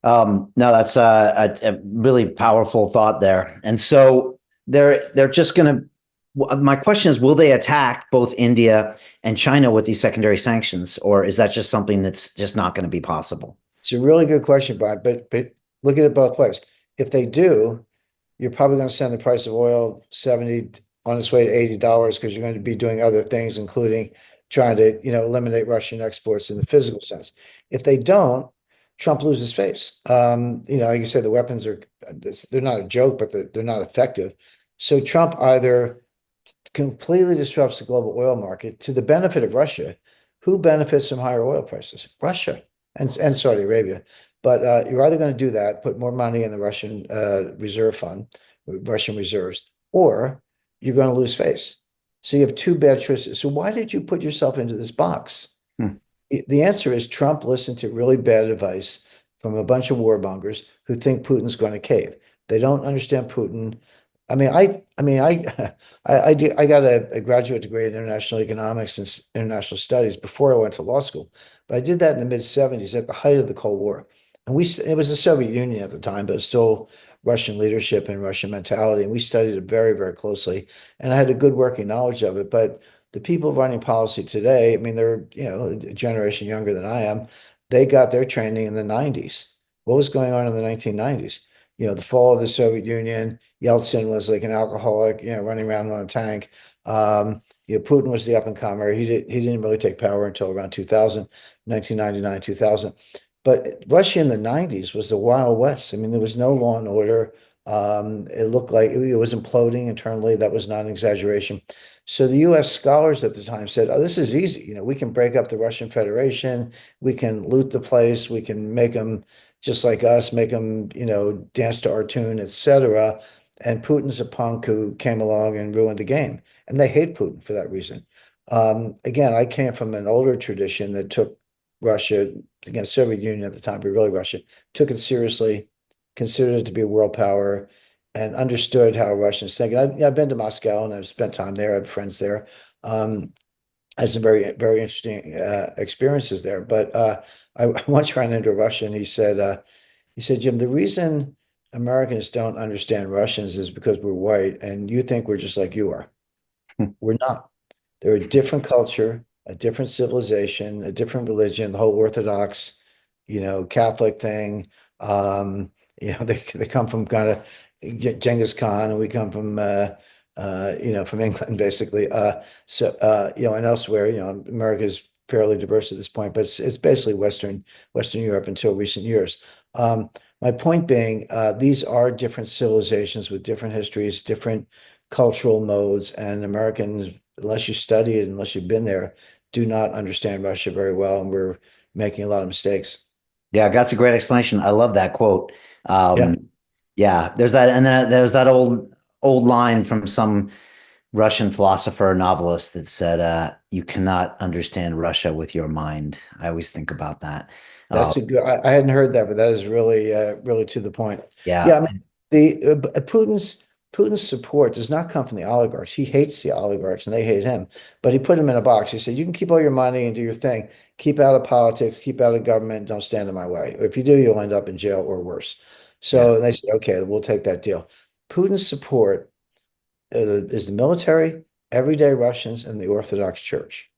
No, that's a really powerful thought there. And so they're just going to. My question is, will they attack both India and China with these secondary sanctions, or is that just something that's just not going to be possible? It's a really good question, Brian, but look at it both ways. If they do, you're probably going to send the price of oil 70 on its way to $80 because you're going to be doing other things, including trying to, eliminate Russian exports in the physical sense. If they don't, Trump loses face. Like you said, the weapons they're not a joke, but they're not effective. So Trump either completely disrupts the global oil market to the benefit of Russia. Who benefits from higher oil prices? Russia and Saudi Arabia. But you're either going to do that, put more money in the Russian reserve fund, Russian reserves, or you're going to lose face. So you have two bad choices. So why did you put yourself into this box? Hmm. The answer is Trump listened to really bad advice from a bunch of warmongers who think Putin's going to cave. They don't understand Putin. I got a graduate degree in international economics and international studies before I went to law school, but I did that in the mid-70s at the height of the Cold War. And it was the Soviet Union at the time, but still Russian leadership and Russian mentality. And we studied it very, very closely. And I had a good working knowledge of it. But the people running policy today, I mean, they're, a generation younger than I am. They got their training in the 90s. What was going on in the 1990s? The fall of the Soviet Union. Yeltsin was like an alcoholic, running around on a tank. Putin was the up and comer. He didn't really take power until around 2000, 1999, 2000. But Russia in the 90s was the Wild West. I mean, there was no law and order. It looked like it was imploding internally. That was not an exaggeration. So the US scholars at the time said, oh, this is easy. We can break up the Russian Federation. We can loot the place. We can make them just like us, make them, dance to our tune, etc. And Putin's a punk who came along and ruined the game. And they hate Putin for that reason. Again, I came from an older tradition that took Russia, against Soviet Union at the time, but really Russia, took it seriously, considered it to be a world power, and understood how Russians think. And I've been to Moscow and I've spent time there. I have friends there. Had some very, very interesting experiences there. But I once ran into a Russian. He said, Jim, the reason Americans don't understand Russians is because we're white, and you think we're just like you are. We're not. They're a different culture, a different civilization, a different religion, the whole Orthodox, Catholic thing. Um, they come from kind of Genghis Khan, and we come from from England basically. And elsewhere, America is fairly diverse at this point, but it's basically Western Europe until recent years. My point being, these are different civilizations with different histories, different cultural modes, and Americans, unless you study it, unless you've been there, do not understand Russia very well, and we're making a lot of mistakes. Yeah, that's a great explanation. I love that quote. Yeah, Yeah, there's that, and then there's that old line from some Russian philosopher or novelist that said, "You cannot understand Russia with your mind." I always think about that. Uh, that's a good. I hadn't heard that, but that is really to the point. Yeah, yeah, I mean, the Putin's support does not come from the oligarchs. He hates the oligarchs, and they hate him. But he put him in a box. He said, "You can keep all your money and do your thing. Keep out of politics. Keep out of government. Don't stand in my way. If you do, you'll end up in jail or worse." yeah, So they said, "Okay, we'll take that deal." Putin's support is the military, everyday Russians, and the Orthodox Church.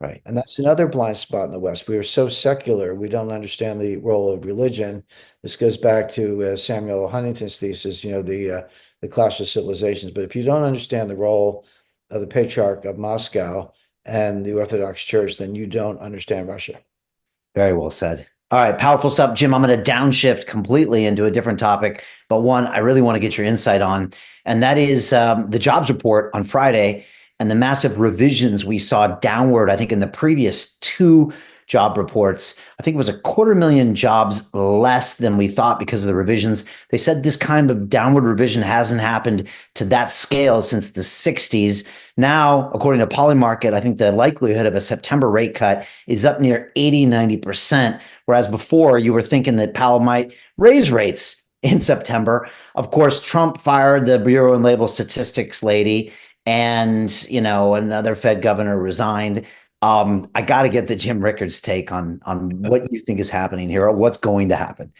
right. And that's another blind spot in the West. We are so secular, we don't understand the role of religion. This goes back to Samuel Huntington's thesis, the clash of civilizations. But if you don't understand the role of the Patriarch of Moscow and the Orthodox Church, then you don't understand Russia. Very well said. All right, powerful stuff, Jim. I'm going to downshift completely into a different topic, but one I really want to get your insight on, and that is the jobs report on Friday and the massive revisions we saw downward. I think in the previous two job reports, I think it was 250,000 jobs less than we thought because of the revisions. They said this kind of downward revision hasn't happened to that scale since the 60s. Now, according to Polymarket, I think the likelihood of a September rate cut is up near 80-90%, whereas before you were thinking that Powell might raise rates in September. Of course, Trump fired the Bureau and Label Statistics lady, and another Fed governor resigned. I got to get the Jim Rickards take on what you think is happening here, or what's going to happen.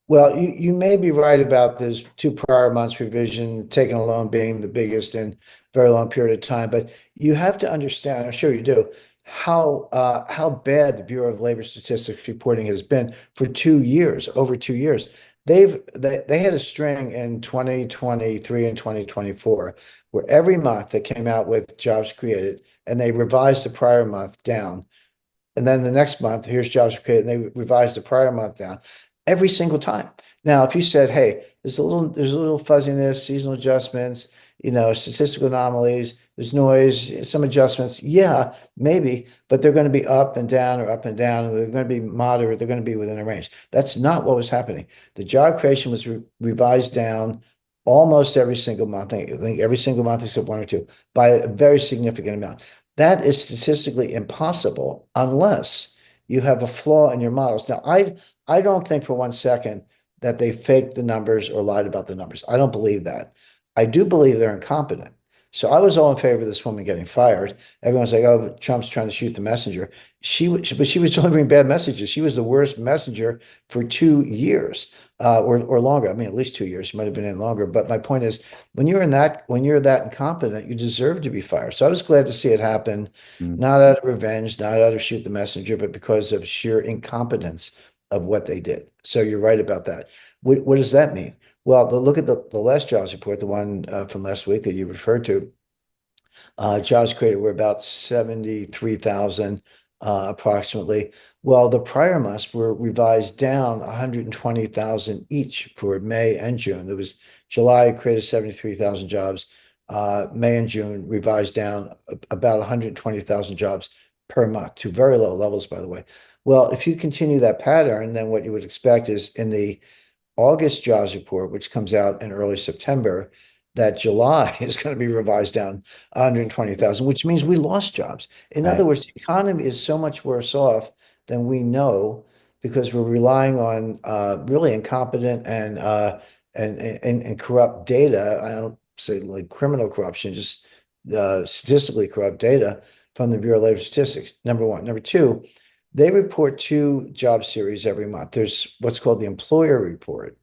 Well, you may be right about this two prior months revision, taken alone being the biggest in a very long period of time. But you have to understand, I'm sure you do, how bad the Bureau of Labor Statistics reporting has been for 2 years, over 2 years. They had a string in 2023 and 2024 where every month they came out with jobs created and they revised the prior month down. And then the next month, here's jobs created, and they revised the prior month down every single time. Now, if you said, "Hey, there's a little fuzziness, seasonal adjustments, statistical anomalies, there's noise, some adjustments," yeah, maybe, but they're going to be up and down or up and down, and they're going to be moderate, they're going to be within a range. That's not what was happening. The job creation was revised down almost every single month. I think every single month except one or two by a very significant amount. That is statistically impossible unless you have a flaw in your models. Now, I don't think for 1 second that they faked the numbers or lied about the numbers. I don't believe that. I do believe they're incompetent. So I was all in favor of this woman getting fired. Everyone's like, "Oh, Trump's trying to shoot the messenger." But she was delivering bad messages. She was the worst messenger for 2 years, or longer. I mean, at least 2 years. She might have been in longer. But my point is, when you're that incompetent, you deserve to be fired. So I was glad to see it happen, Mm. not out of revenge, not out of shoot the messenger, but because of sheer incompetence of what they did. So you're right about that. What does that mean? Well, look at the last jobs report, the one from last week that you referred to. Jobs created were about 73,000 approximately. Well, the prior months were revised down 120,000 each for May and June. There was July created 73,000 jobs. May and June revised down about 120,000 jobs per month to very low levels, by the way. Well, if you continue that pattern, then what you would expect is in the August jobs report, which comes out in early September, that July is going to be revised down 120,000, which means we lost jobs. In other Right. words, the economy is so much worse off than we know because we're relying on really incompetent and corrupt data. I don't say like criminal corruption, just statistically corrupt data from the Bureau of Labor Statistics. Number one. Number two, they report two job series every month. There's what's called the employer report,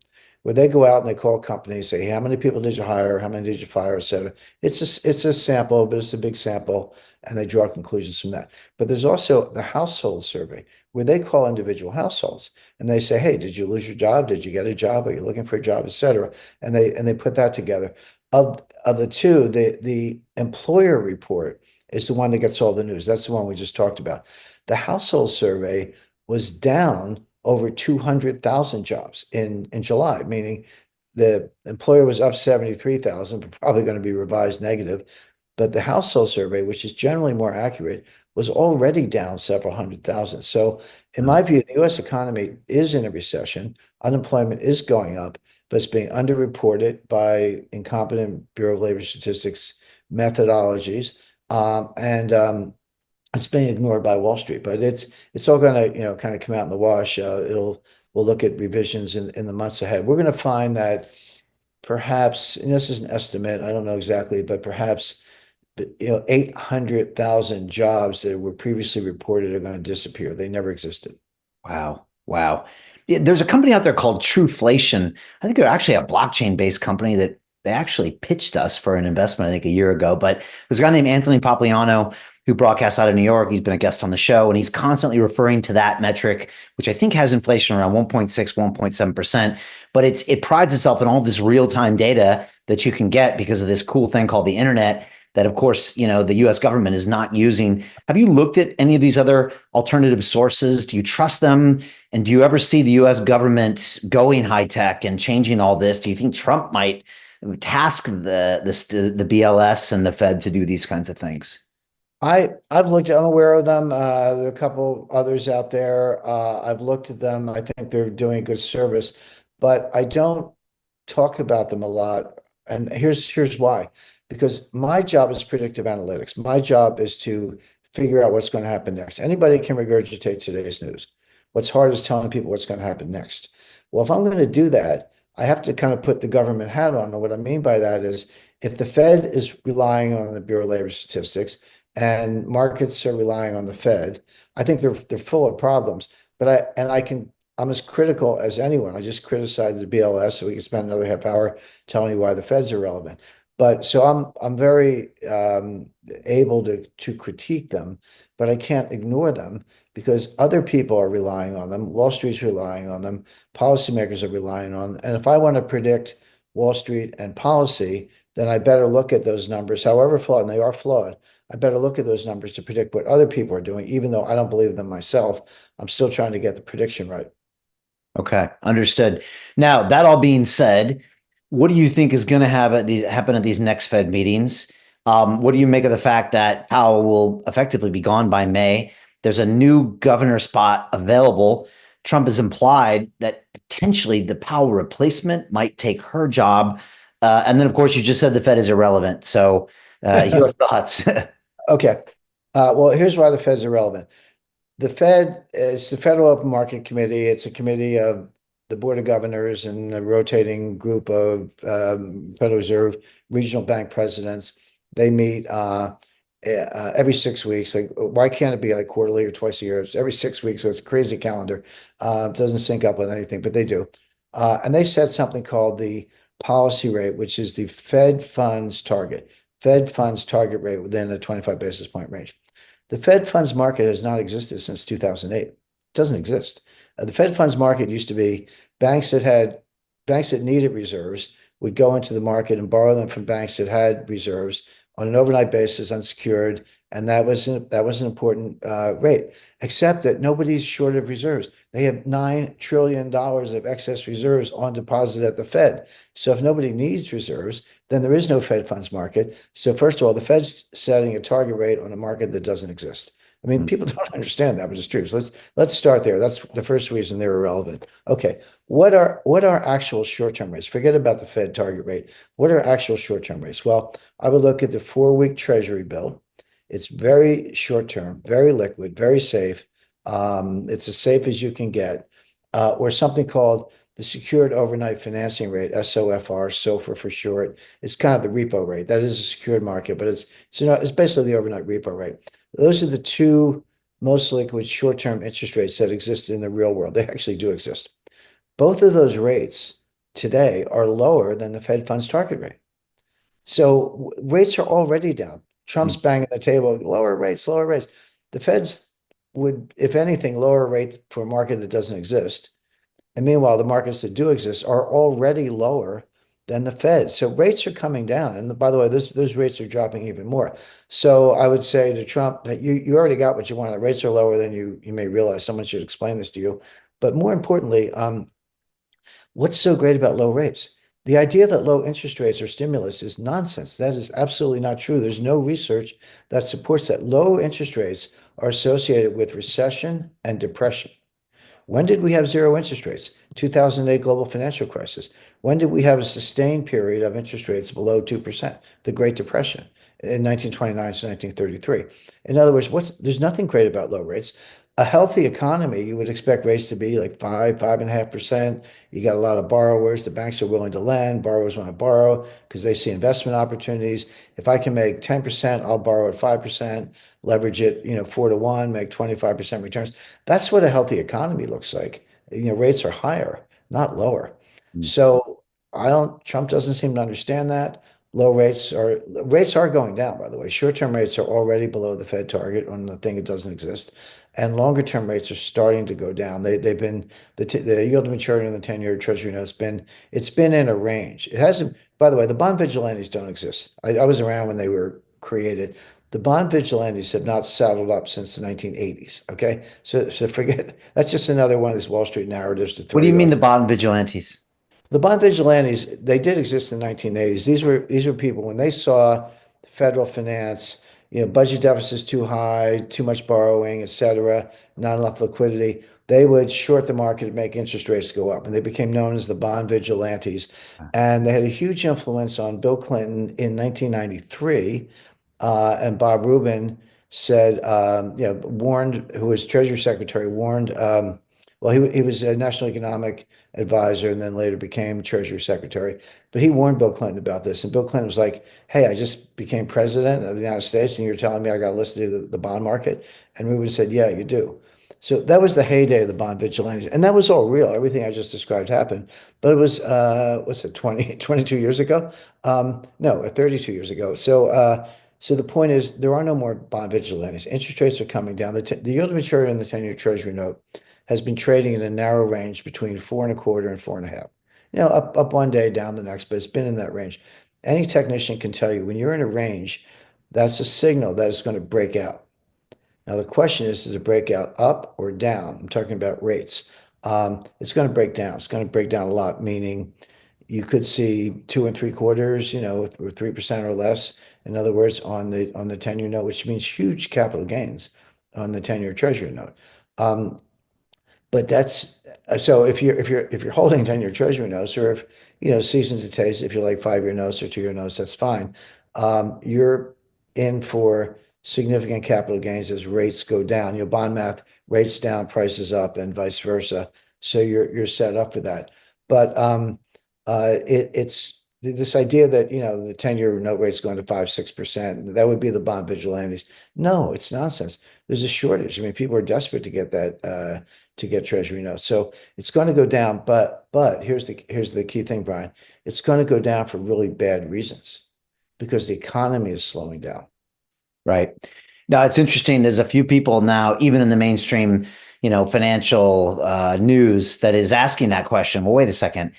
where they go out and they call companies, say, how many people did you hire? How many did you fire, et cetera. It's a sample, but it's a big sample, and they draw conclusions from that. But there's also the household survey where they call individual households and they say, hey, did you lose your job? Did you get a job? Are you looking for a job, et cetera? And they put that together. Of the two, the employer report is the one that gets all the news. That's the one we just talked about. The household survey was down over 200,000 jobs in July, meaning the employer was up 73,000, but probably going to be revised negative. But the household survey, which is generally more accurate, was already down several hundred thousand. So, in my view, the US economy is in a recession. Unemployment is going up, but it's being underreported by incompetent Bureau of Labor Statistics methodologies. And it's being ignored by Wall Street, but it's all going to, kind of come out in the wash. We'll look at revisions in the months ahead. We're going to find that perhaps, and this is an estimate, I don't know exactly, but perhaps 800,000 jobs that were previously reported are going to disappear. They never existed. Wow. Wow. Yeah, there's a company out there called Trueflation. I think they're actually a blockchain-based company that they actually pitched us for an investment, I think, a year ago. But there's a guy named Anthony Papliano who broadcasts out of New York. He's been a guest on the show, and he's constantly referring to that metric, which I think has inflation around 1.6, 1.7%. But it prides itself in all this real-time data that you can get because of this cool thing called the internet that, of course, the US government is not using. Have you looked at any of these other alternative sources? Do you trust them? And do you ever see the US government going high tech and changing all this? Do you think Trump might task the BLS and the Fed to do these kinds of things? I've looked, I'm aware of them. There are a couple others out there. I've looked at them. I think they're doing a good service, but I don't talk about them a lot. And here's why. Because my job is predictive analytics. My job is to figure out what's going to happen next. Anybody can regurgitate today's news. What's hard is telling people what's going to happen next. Well, if I'm going to do that, I have to kind of put the government hat on. And what I mean by that is if the Fed is relying on the Bureau of Labor Statistics and markets are relying on the Fed, I think they're full of problems. But I'm as critical as anyone. I just criticized the BLS, so we can spend another half hour telling you why the Fed's irrelevant. But so I'm very able to critique them, but I can't ignore them because other people are relying on them. Wall Street's relying on them. Policymakers are relying on them. And if I want to predict Wall Street and policy, then I better look at those numbers, however flawed, and they are flawed. I better look at those numbers to predict what other people are doing, even though I don't believe them myself. I'm still trying to get the prediction right. Okay, understood. Now, that all being said, what do you think is going to happen at these next Fed meetings? What do you make of the fact that Powell will effectively be gone by May? There's a new governor spot available. Trump has implied that potentially the Powell replacement might take her job. And then, of course, you just said the Fed is irrelevant. So your thoughts? Okay. Well, here's why the Fed's irrelevant. The Fed is the Federal Open Market Committee. It's a committee of the Board of Governors and a rotating group of Federal Reserve regional bank presidents. They meet every 6 weeks. Like, why can't it be like quarterly or twice a year? It's every 6 weeks. So it's a crazy calendar. It doesn't sync up with anything, but they do. And they set something called the policy rate, which is the Fed funds target. Fed funds target rate within a 25 basis point range. The Fed funds market has not existed since 2008. It doesn't exist. The Fed funds market used to be banks that needed reserves would go into the market and borrow them from banks that had reserves on an overnight basis, unsecured, and that was an important rate. Except that nobody's short of reserves. They have $9 trillion of excess reserves on deposit at the Fed. So if nobody needs reserves, then there is no Fed funds market. So first of all, the Fed's setting a target rate on a market that doesn't exist. I mean, people don't understand that, but it's true. So let's start there. That's the first reason they're irrelevant. Okay, what are actual short-term rates? Forget about the Fed target rate. What are actual short-term rates? Well, I would look at the 4-week Treasury bill. It's very short-term, very liquid, very safe. It's as safe as you can get, or something called the Secured Overnight Financing Rate, SOFR, SOFR for short. It's kind of the repo rate. That is a secured market, but it's basically the overnight repo rate. Those are the two most liquid short-term interest rates that exist in the real world. They actually do exist. Both of those rates today are lower than the Fed funds target rate. So rates are already down. Trump's banging the table, lower rates, lower rates. The Feds would, if anything, lower rate for a market that doesn't exist. And meanwhile, the markets that do exist are already lower than the Fed. So rates are coming down. And by the way, those rates are dropping even more. So I would say to Trump that you already got what you wanted. Rates are lower than you may realize. Someone should explain this to you. But more importantly, what's so great about low rates? The idea that low interest rates are stimulus is nonsense. That is absolutely not true. There's no research that supports that. Low interest rates are associated with recession and depression. When did we have zero interest rates? 2008 global financial crisis. When did we have a sustained period of interest rates below 2%? The Great Depression in 1929 to 1933. In other words, there's nothing great about low rates. A healthy economy, you would expect rates to be like 5.5%. You got a lot of borrowers. The banks are willing to lend. Borrowers want to borrow because they see investment opportunities. If I can make 10%, I'll borrow at 5%, leverage it, 4 to 1, make 25% returns. That's what a healthy economy looks like. Rates are higher, not lower. So Trump doesn't seem to understand that. Rates are going down, by the way. Short-term rates are already below the Fed target on the thing that doesn't exist. And longer-term rates are starting to go down. They've been the yield to maturity on the 10-year Treasury note it's been in a range. It hasn't, by the way, the bond vigilantes don't exist. I was around when they were created. The bond vigilantes have not saddled up since the 1980s. Okay. So forget that's just another one of these Wall Street narratives to What throw do you you mean off. the bond vigilantes? The bond vigilantes, they did exist in the 1980s. These were people when they saw federal finance, budget deficits too high, too much borrowing, et cetera, not enough liquidity, they would short the market and make interest rates go up. And they became known as the bond vigilantes. And they had a huge influence on Bill Clinton in 1993. And Bob Rubin said, warned, who was Treasury Secretary, warned, well, he was a National Economic Advisor and then later became Treasury Secretary. But he warned Bill Clinton about this. And Bill Clinton was like, hey, I just became president of the United States and you're telling me I got to listen to the bond market? And Rubin said, yeah, you do. So that was the heyday of the bond vigilantes. And that was all real. Everything I just described happened. But it was, what's it, 22 years ago? No, 32 years ago. So the point is, there are no more bond vigilantes. Interest rates are coming down. The yield to maturity on the 10-year Treasury note has been trading in a narrow range between 4.25 and 4.5. Up one day, down the next, but it's been in that range. Any technician can tell you when you're in a range, that's a signal that it's going to break out. Now the question is it break out up or down? I'm talking about rates. It's going to break down. It's going to break down a lot, meaning you could see 2.75, or 3% or less. In other words, on the 10-year note, which means huge capital gains on the 10-year Treasury note. But that's so if you're holding 10-year Treasury notes, or if season to taste, if you like 5-year notes or 2-year notes, that's fine. You're in for significant capital gains as rates go down. Bond math, rates down, prices up, and vice versa. So you're set up for that. But it's this idea that the 10-year note rate's going to 5-6%. That would be the bond vigilantes. No, it's nonsense. There's a shortage. I mean, people are desperate to get that to get Treasury notes. So it's going to go down. But here's the key thing, Brian. It's going to go down for really bad reasons because the economy is slowing down. Right. Now, it's interesting. There's a few people now, even in the mainstream, financial news, that is asking that question. Well, wait a second.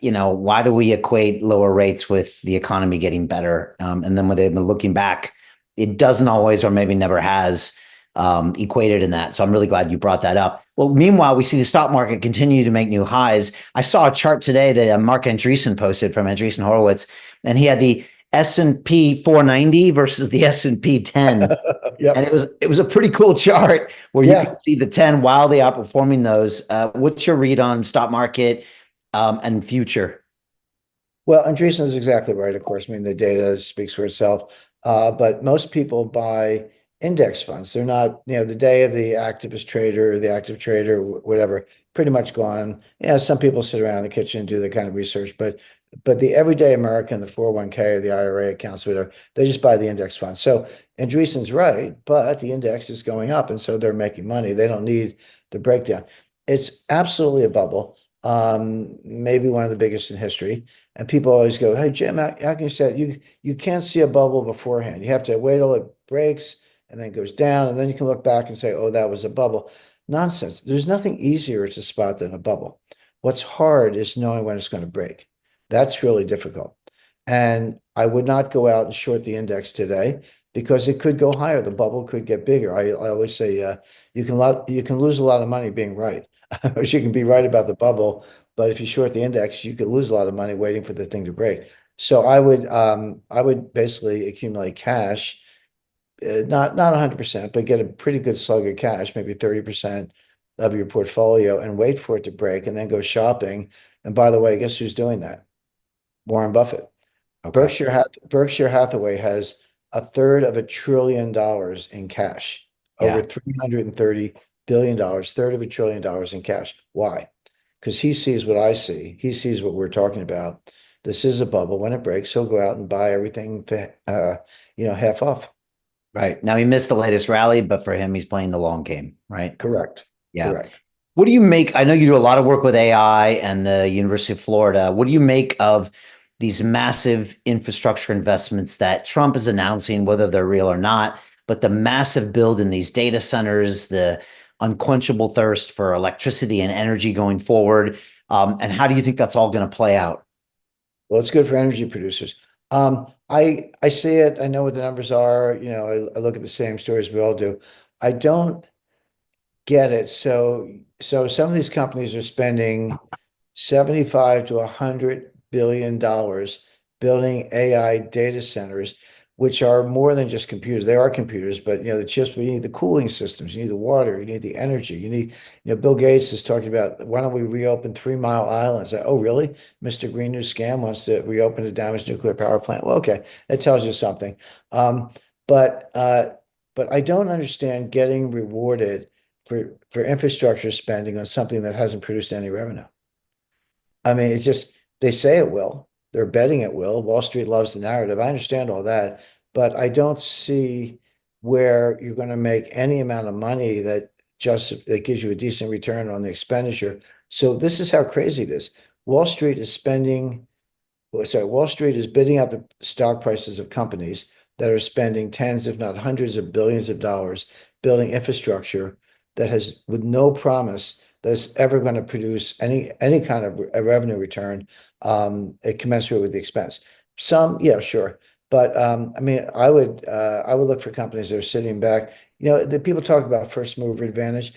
Why do we equate lower rates with the economy getting better? And then when they've been looking back, it doesn't always, or maybe never has, equated in that. So I'm really glad you brought that up. Well, meanwhile, we see the stock market continue to make new highs. I saw a chart today that Mark Andreessen posted from Andreessen Horowitz, and he had the S&P 490 versus the S&P 10. Yep. And it was a pretty cool chart where you Yeah. could see the 10 wildly outperforming those. What's your read on stock market and future? Well, Andreessen is exactly right. Of course, I mean, the data speaks for itself. But most people buy index funds. They're not, the day of the activist trader, the active trader, whatever, pretty much gone. Some people sit around in the kitchen and do the kind of research, but the everyday American, the 401k or the IRA accounts, whatever, they just buy the index fund. So Andreessen's right, but the index is going up, and so they're making money. They don't need the breakdown. It's absolutely a bubble. maybe one of the biggest in history. And people always go, "Hey Jim, how can you say that? You can't see a bubble beforehand. You have to wait till it breaks and then goes down, and then you can look back and say, oh, that was a bubble." Nonsense. There's nothing easier to spot than a bubble. What's hard is knowing when it's going to break. That's really difficult. And I would not go out and short the index today because it could go higher. The bubble could get bigger. I always say you can lose a lot of money being right. Or you can be right about the bubble, but if you short the index, you could lose a lot of money waiting for the thing to break. So I would basically accumulate cash, not 100%, but get a pretty good slug of cash, maybe 30% of your portfolio, and wait for it to break and then go shopping. And by the way, guess who's doing that? Warren Buffett. Okay. Berkshire Hathaway has a third of $1 trillion in cash, over Yeah. $330 billion, third of $1 trillion in cash. Why? Because he sees what I see. He sees what we're talking about. This is a bubble. When it breaks, he'll go out and buy everything for, half off. Right. Now he missed the latest rally, but for him, he's playing the long game, right? Correct. Yeah. Correct. What do you make? I know you do a lot of work with AI and the University of Florida. What do you make of these massive infrastructure investments that Trump is announcing, whether they're real or not, but the massive build in these data centers, the unquenchable thirst for electricity and energy going forward? And how do you think that's all going to play out? Well, it's good for energy producers. I see it. I know what the numbers are. I look at the same stories we all do. I don't get it. So some of these companies are spending 75 to $100 billion building AI data centers, which are more than just computers. They are computers, but the chips, but you need the cooling systems, you need the water, you need the energy, Bill Gates is talking about, why don't we reopen 3 Mile Island? It's like, oh, really? Mr. Green New Scam wants to reopen a damaged nuclear power plant. Well, okay, that tells you something. Um, but but I don't understand getting rewarded for infrastructure spending on something that hasn't produced any revenue. I mean, it's just they say it will. They're betting it will. Wall Street loves the narrative. I understand all that, but I don't see where you're going to make any amount of money that gives you a decent return on the expenditure. So this is how crazy it is. Wall Street is spending Wall Street is bidding out the stock prices of companies that are spending tens, if not hundreds of billions of dollars building infrastructure that has with no promise that it's ever going to produce any kind of a revenue return, commensurate with the expense. Some, yeah, sure. But I mean, I would look for companies that are sitting back. The people talk about first mover advantage.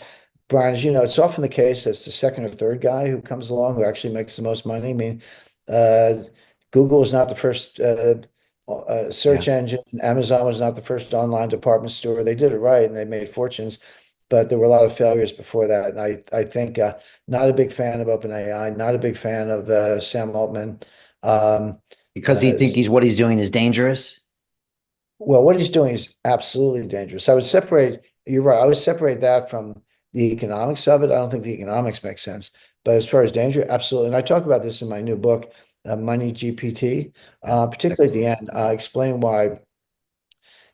Brian, as you know, it's often the case that it's the second or third guy who comes along who actually makes the most money. I mean, uh, Google is not the first Yeah. search engine. Amazon was not the first online department store. They did it right and they made fortunes, but there were a lot of failures before that. And I think not a big fan of OpenAI, not a big fan of Sam Altman. Um, Because he think he's what he's doing is dangerous. well, what he's doing is absolutely dangerous. You're right, I would separate that from the economics of it. I don't think the economics make sense. But as far as danger, absolutely. And I talk about this in my new book, Money GPT, Yeah. particularly at the end. I explain why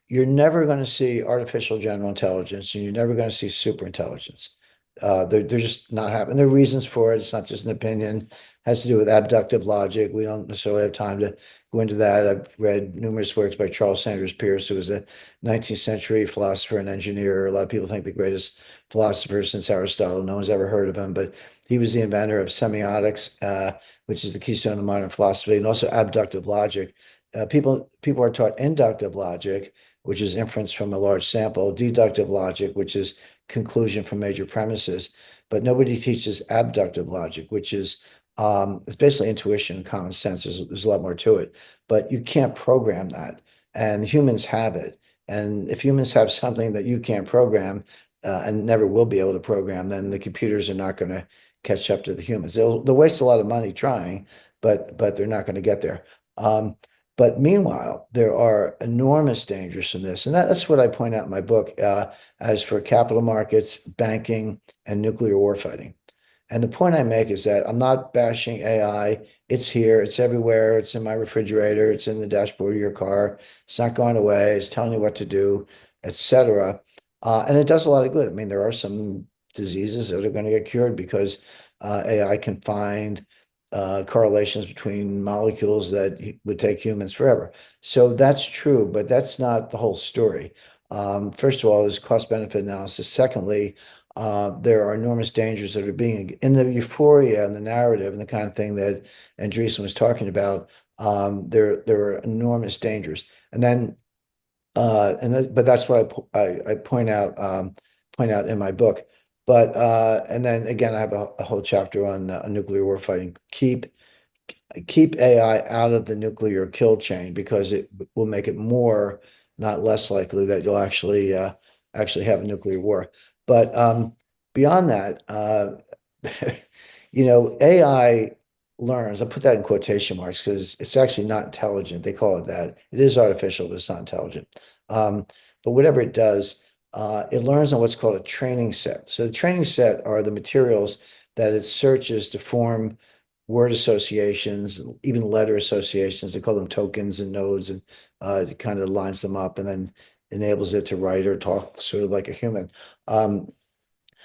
you're never going to see artificial general intelligence and you're never going to see super intelligence. They're just not happening. There are reasons for it. It's not just an opinion. It has to do with abductive logic. We don't necessarily have time to go into that. I've read numerous works by Charles Sanders Peirce, who was a 19th century philosopher and engineer. A lot of people think the greatest philosopher since Aristotle. No one's ever heard of him, but he was the inventor of semiotics, which is the keystone of modern philosophy, and also abductive logic. People are taught inductive logic, which is inference from a large sample, deductive logic, which is conclusion from major premises, but nobody teaches abductive logic, which is it's basically intuition, common sense. There's a lot more to it, but you can't program that, and humans have it. And if humans have something that you can't program and never will be able to program, then the computers are not going to catch up to the humans. They'll waste a lot of money trying, but they're not going to get there. But meanwhile, there are enormous dangers from this. And that's what I point out in my book as for capital markets, banking, and nuclear warfighting. And the point I make is that I'm not bashing AI. It's here, it's everywhere, it's in my refrigerator, it's in the dashboard of your car. It's not going away, it's telling you what to do, etc. And it does a lot of good. I mean, there are some diseases that are going to get cured because AI can find correlations between molecules that would take humans forever. So that's true, but that's not the whole story. First of all, there's cost-benefit analysis. Secondly, there are enormous dangers that are being in the euphoria and the narrative and the kind of thing that Andreessen was talking about. There are enormous dangers, and then but that's what I point out in my book. But and then again, I have a whole chapter on nuclear warfighting. Keep AI out of the nuclear kill chain because it will make it more, not less likely that you'll actually have a nuclear war. But beyond that, AI learns. I put that in quotation marks because it's actually not intelligent. They call it that. It is artificial, but it's not intelligent. Um, but whatever it does, it learns on what's called a training set. So the training set are the materials that it searches to form word associations, even letter associations. They call them tokens and nodes, and it kind of lines them up and then enables it to write or talk sort of like a human. Um,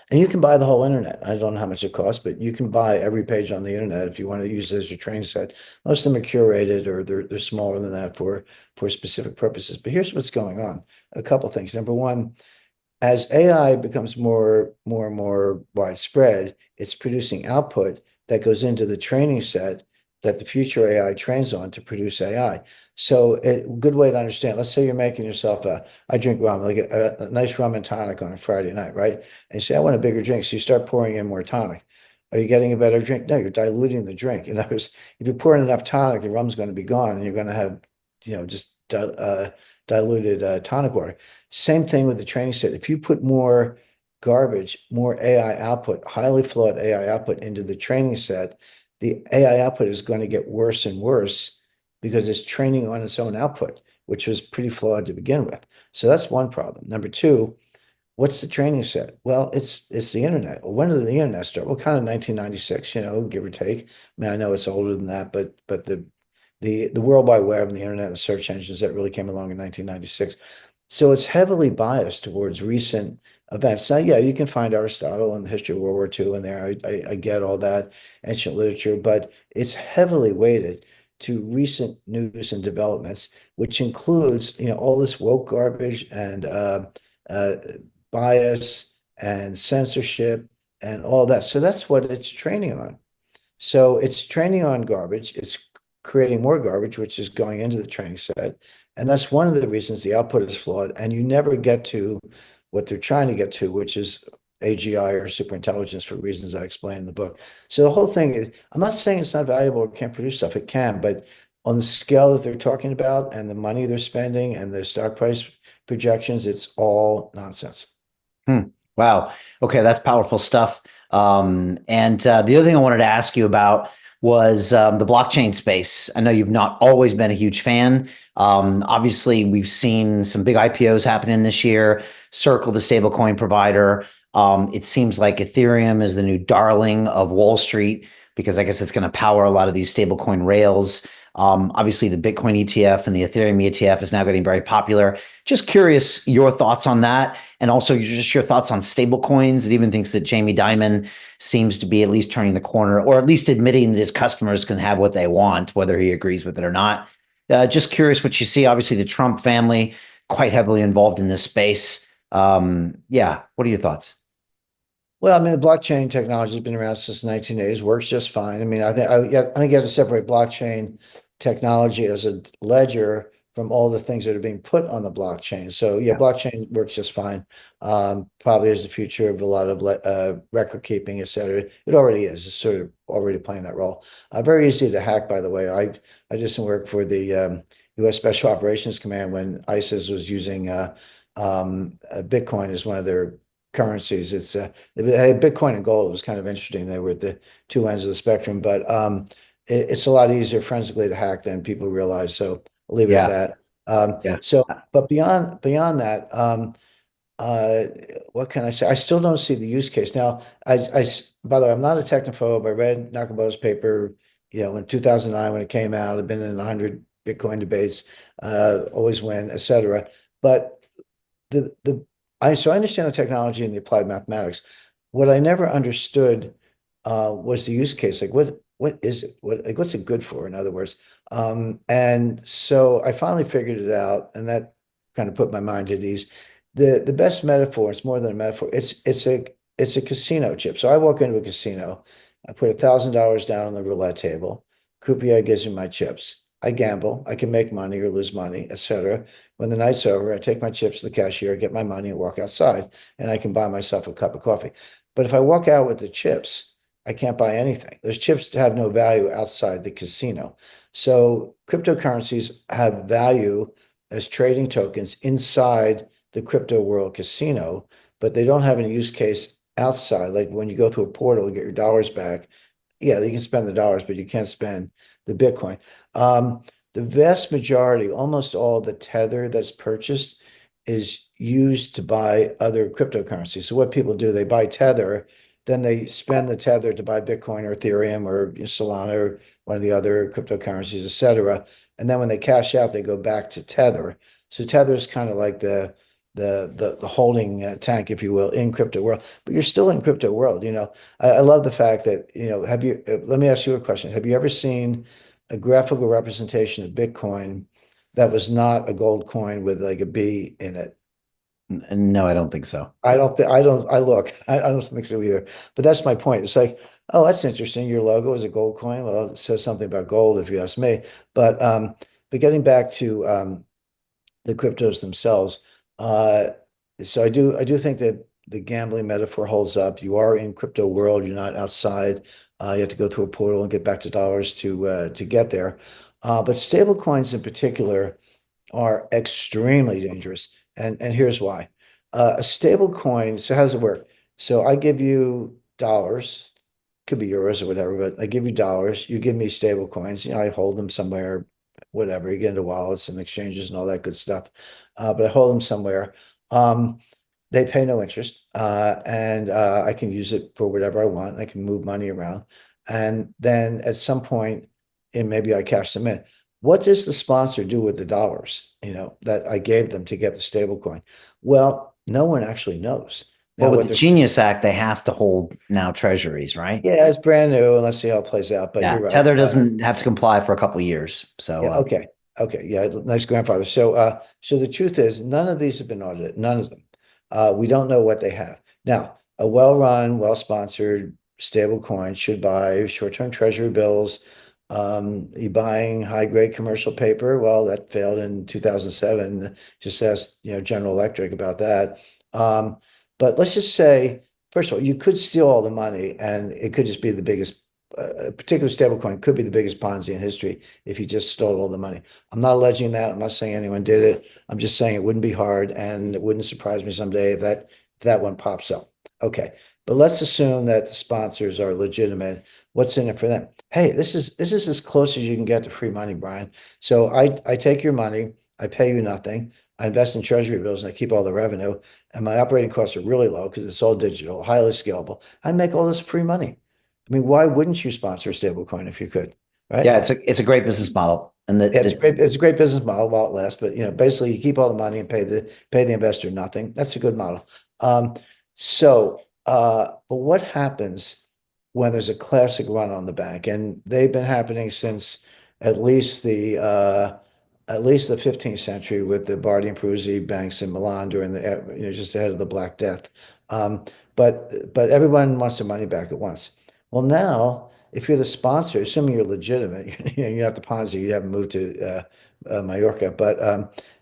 and you can buy the whole internet. I don't know how much it costs, but you can buy every page on the internet if you want to use it as your training set. Most of them are curated or they're smaller than that for specific purposes. But here's what's going on. A couple things. Number one, as AI becomes more and more widespread, it's producing output that goes into the training set that the future AI trains on to produce AI. So a good way to understand, let's say you're making yourself I drink rum, like a nice rum and tonic on a Friday night, right? And you say, I want a bigger drink. So you start pouring in more tonic. Are you getting a better drink? No, you're diluting the drink. In other words, if you pour in enough tonic, the rum's going to be gone and you're going to have, just diluted tonic water. Same thing with the training set. If you put more garbage, more AI output, highly flawed AI output into the training set, the AI output is going to get worse and worse because it's training on its own output, which was pretty flawed to begin with. So that's one problem. Number two, what's the training set? Well, it's the internet. Well, when did the internet start? Well, kind of 1996, give or take. I mean, I know it's older than that, but the World Wide Web and the internet and the search engines that really came along in 1996. So it's heavily biased towards recent events. Now, yeah, you can find Aristotle and the history of World War II in there. I get all that ancient literature, but it's heavily weighted to recent news and developments, which includes, all this woke garbage and uh, bias and censorship and all that. So that's what it's training on. So it's training on garbage. It's creating more garbage, which is going into the training set. And that's one of the reasons the output is flawed. And you never get to what they're trying to get to, which is AGI or superintelligence for reasons I explain in the book. So the whole thing is, I'm not saying it's not valuable or can't produce stuff. It can, but on the scale that they're talking about and the money they're spending and the stock price projections, it's all nonsense. Hmm. Wow. Okay, that's powerful stuff. And the other thing I wanted to ask you about was the blockchain space. I know you've not always been a huge fan. Obviously, we've seen some big IPOs happening this year. Circle, the stablecoin provider. It seems like Ethereum is the new darling of Wall Street because I guess it's going to power a lot of these stablecoin rails. Obviously, the Bitcoin ETF and the Ethereum ETF is now getting very popular. Just curious your thoughts on that, and also just your thoughts on stable coins. It even thinks that Jamie Dimon seems to be at least turning the corner, or at least admitting that his customers can have what they want, whether he agrees with it or not. Just curious what you see. Obviously, the Trump family quite heavily involved in this space. Yeah, what are your thoughts? Well, I mean, the blockchain technology has been around since the 1980s, works just fine. I mean, I think you have to separate blockchain technology as a ledger from all the things that are being put on the blockchain. So yeah, Yeah, blockchain works just fine. Probably is the future of a lot of record keeping, et cetera. It already is. It's sort of already playing that role. Very easy to hack, by the way. I did some work for the U.S. Special Operations Command when ISIS was using Bitcoin as one of their currencies. They had Bitcoin and gold. It was kind of interesting. They were at the two ends of the spectrum, but it's a lot easier forensically to hack than people realize. So I'll leave it at yeah, that. yeah. But beyond that, uh, what can I say? I still don't see the use case. Now, by the way, I'm not a technophobe. I read Nakamoto's paper, in 2009 when it came out. I've been in 100 Bitcoin debates, always win, et cetera. But the I understand the technology and the applied mathematics. What I never understood was the use case? Like what is it? What's it good for, in other words? And so I finally figured it out, and that kind of put my mind at ease. The best metaphor, it's more than a metaphor, it's a casino chip. So I walk into a casino, I put $1,000 down on the roulette table. Croupier gives me my chips. I gamble. I can make money or lose money, etc. When the night's over, I take my chips to the cashier, get my money, and walk outside, and I can buy myself a cup of coffee. But if I walk out with the chips, I can't buy anything. Those chips have no value outside the casino. So cryptocurrencies have value as trading tokens inside the crypto world casino, but they don't have any use case outside. Like when you go through a portal and get your dollars back, yeah, you can spend the dollars, but you can't spend the Bitcoin. The vast majority, almost all the tether that's purchased is used to buy other cryptocurrencies. So what people do, they buy tether, then they spend the tether to buy Bitcoin or Ethereum or Solana or one of the other cryptocurrencies, et cetera. And then when they cash out, they go back to tether. So tether is kind of like the holding tank, if you will, in crypto world. But you're still in crypto world. I love the fact that, have you, let me ask you a question. Have you ever seen a graphical representation of Bitcoin that was not a gold coin with like a B in it? No, I don't think so. I don't think so either. But that's my point. It's like, oh, that's interesting. Your logo is a gold coin. Well, it says something about gold if you ask me. But getting back to the cryptos themselves, uh, so I do think that the gambling metaphor holds up. You are in crypto world, you're not outside. You have to go through a portal and get back to dollars to get there. But stable coins in particular are extremely dangerous. And here's why. A stable coin, so how does it work? So I give you dollars, could be euros or whatever, but I give you dollars, you give me stable coins, I hold them somewhere, whatever, you get into wallets and exchanges and all that good stuff. But I hold them somewhere. Um, they pay no interest, and I can use it for whatever I want. I can move money around. And then at some point, and maybe I cash them in. What does the sponsor do with the dollars, that I gave them to get the stable coin? Well, no one actually knows. Well, Now, with what the they're, Genius Act, they have to hold now treasuries, right? yeah, it's brand new, and let's see how it plays out. But Yeah. you're right. Tether doesn't have to comply for a couple of years. So, Yeah, okay. Okay. Yeah, nice grandfather. So the truth is none of these have been audited, none of them. We don't know what they have. Now, a well-run, well-sponsored stable coin should buy short-term treasury bills. You buying high-grade commercial paper, well, that failed in 2007. Just ask, General Electric about that. But let's just say, first of all, you could steal all the money and it could just be the biggest, a particular stable coin could be the biggest Ponzi in history if you just stole all the money. I'm not alleging that. I'm not saying anyone did it. I'm just saying it wouldn't be hard, and it wouldn't surprise me someday if that one pops up. Okay. But let's assume that the sponsors are legitimate. What's in it for them? Hey, this is as close as you can get to free money, Brian. So I take your money, I pay you nothing. I invest in treasury bills and I keep all the revenue. And my operating costs are really low because it's all digital, highly scalable. I make all this free money. I mean, why wouldn't you sponsor a stablecoin if you could, right? yeah, it's a great business model. And Yeah, it's a great business model while it lasts, but basically you keep all the money and pay the investor nothing. That's a good model. Um, but what happens when there's a classic run on the bank? And they've been happening since at least the uh, at least the 15th century with the Bardi and Peruzzi banks in Milan during just ahead of the Black Death. Um, but everyone wants their money back at once. Well, now if you're the sponsor, assuming you're legitimate, you're not the Ponzi, you haven't moved to Mallorca, but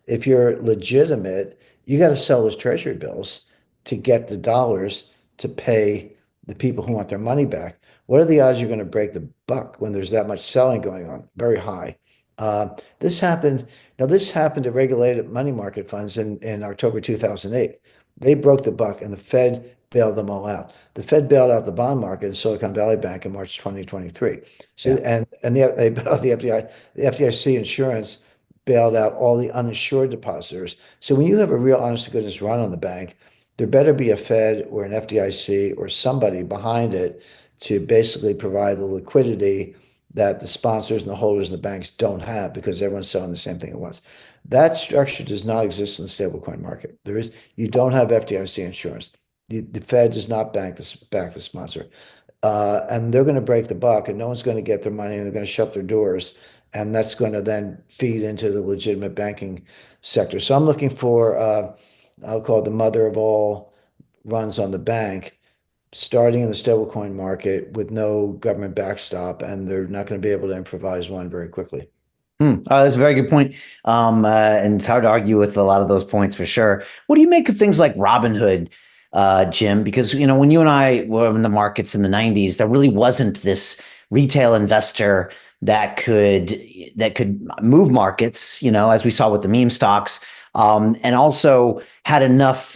if you're legitimate, you got to sell those treasury bills to get the dollars to pay the people who want their money back. What are the odds you're going to break the buck when there's that much selling going on? Very high. Uh, this happened. Now, this happened to regulated money market funds in October 2008. They broke the buck, and the Fed bailed them all out. The Fed bailed out the bond market in Silicon Valley Bank in March 2023. So, yeah. and they bailed out the FDIC insurance bailed out all the uninsured depositors. So when you have a real honest to goodness run on the bank, there better be a Fed or an FDIC or somebody behind it to basically provide the liquidity that the sponsors and the holders and the banks don't have because everyone's selling the same thing at once. That structure does not exist in the stablecoin market. You don't have FDIC insurance. The Fed does not back the sponsor. and they're going to break the buck, and no one's going to get their money, and they're going to shut their doors, and that's going to then feed into the legitimate banking sector. So I'm looking for, I'll call it the mother of all runs on the bank, starting in the stablecoin market with no government backstop, and they're not going to be able to improvise one very quickly. That's a very good point. And it's hard to argue with a lot of those points for sure. What do you make of things like Robinhood, Jim? Because, when you and I were in the markets in the 90s, there really wasn't this retail investor that could move markets, as we saw with the meme stocks, and also had enough